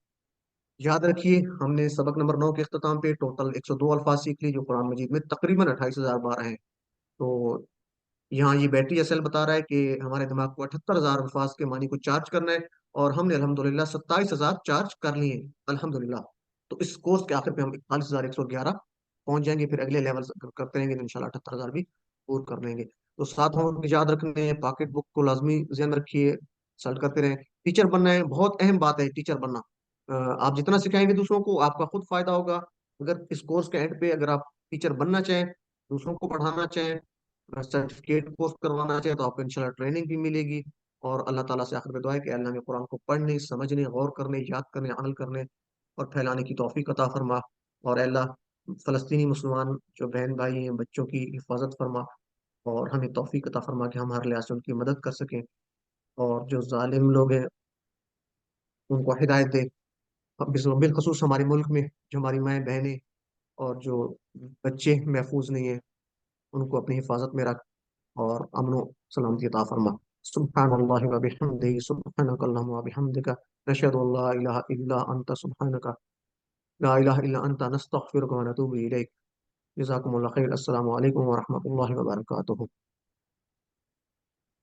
याद रखिए, हमने सबक नंबर 9 के इख्तिताम पे टोटल 102 अल्फाज सीख लिए जो कुरान मजीद में तकरीबन 28,000 बार हैं। तो यहाँ ये बैटरी असल बता रहा है कि हमारे दिमाग को 78,000 अल्फाज के मानी को चार्ज करना है और हमने अल्हम्दुलिल्लाह 27,000 चार्ज कर लिए हैं, अल्हम्दुलिल्लाह। तो इस कोर्स के आखिर पे हम 41,111 पहुंच जाएंगे, फिर अगले लेवल करते रहेंगे तो इंशाल्लाह 78,000 भी पूर्ण कर लेंगे। तो साथ हम याद रखने हैं, पॉकेट बुक को लाजमी ध्यान रखिए, सल्ट करते रहें। टीचर बनना है, बहुत अहम बात है टीचर बनना। आप जितना सिखाएंगे दूसरों को, आपका खुद फायदा होगा। अगर इस कोर्स के एंड पे अगर आप टीचर बनना चाहें, दूसरों को पढ़ाना चाहें, सर्टिफिकेट कोर्स करवाना चाहे तो आपको इंशाल्लाह ट्रेनिंग भी मिलेगी। और अल्लाह ताला से आखिर में दुआ है कि अल्लाह में कुरान को पढ़ने, समझने, गौर करने, याद करने, अमल करने और फैलाने की तौफीक अता फरमा। और अल्लाह फ़लस्तीनी मुसलमान जो बहन भाई हैं, बच्चों की हिफाजत फरमा और हमें तौफीक अता फरमा कि हम हर लिहाज से उनकी मदद कर सकें। और जो ज़ालिम लोग हैं, उनको हिदायत दे। बिलखसूस हमारे मुल्क में जो हमारी माएँ बहनें और जो बच्चे महफूज नहीं है, उनको अपनी हिफाजत में रख और अमन सलामती अता फरमा। सुब्हानल्लाहि व बिहम्दिही, सुब्हानक अल्लाहुम्मा व बिहम्दिका, नशहदु अल्ला इलाहा इल्ला अंता, सुब्हानका ला इलाहा इल्ला अंता, नस्तगफिरुका व नतूबु इलैक। जज़ाकुमुल्लाहु खैर। अस्सलामु अलैकुम व रहमतुल्लाहि व बरकातुहू।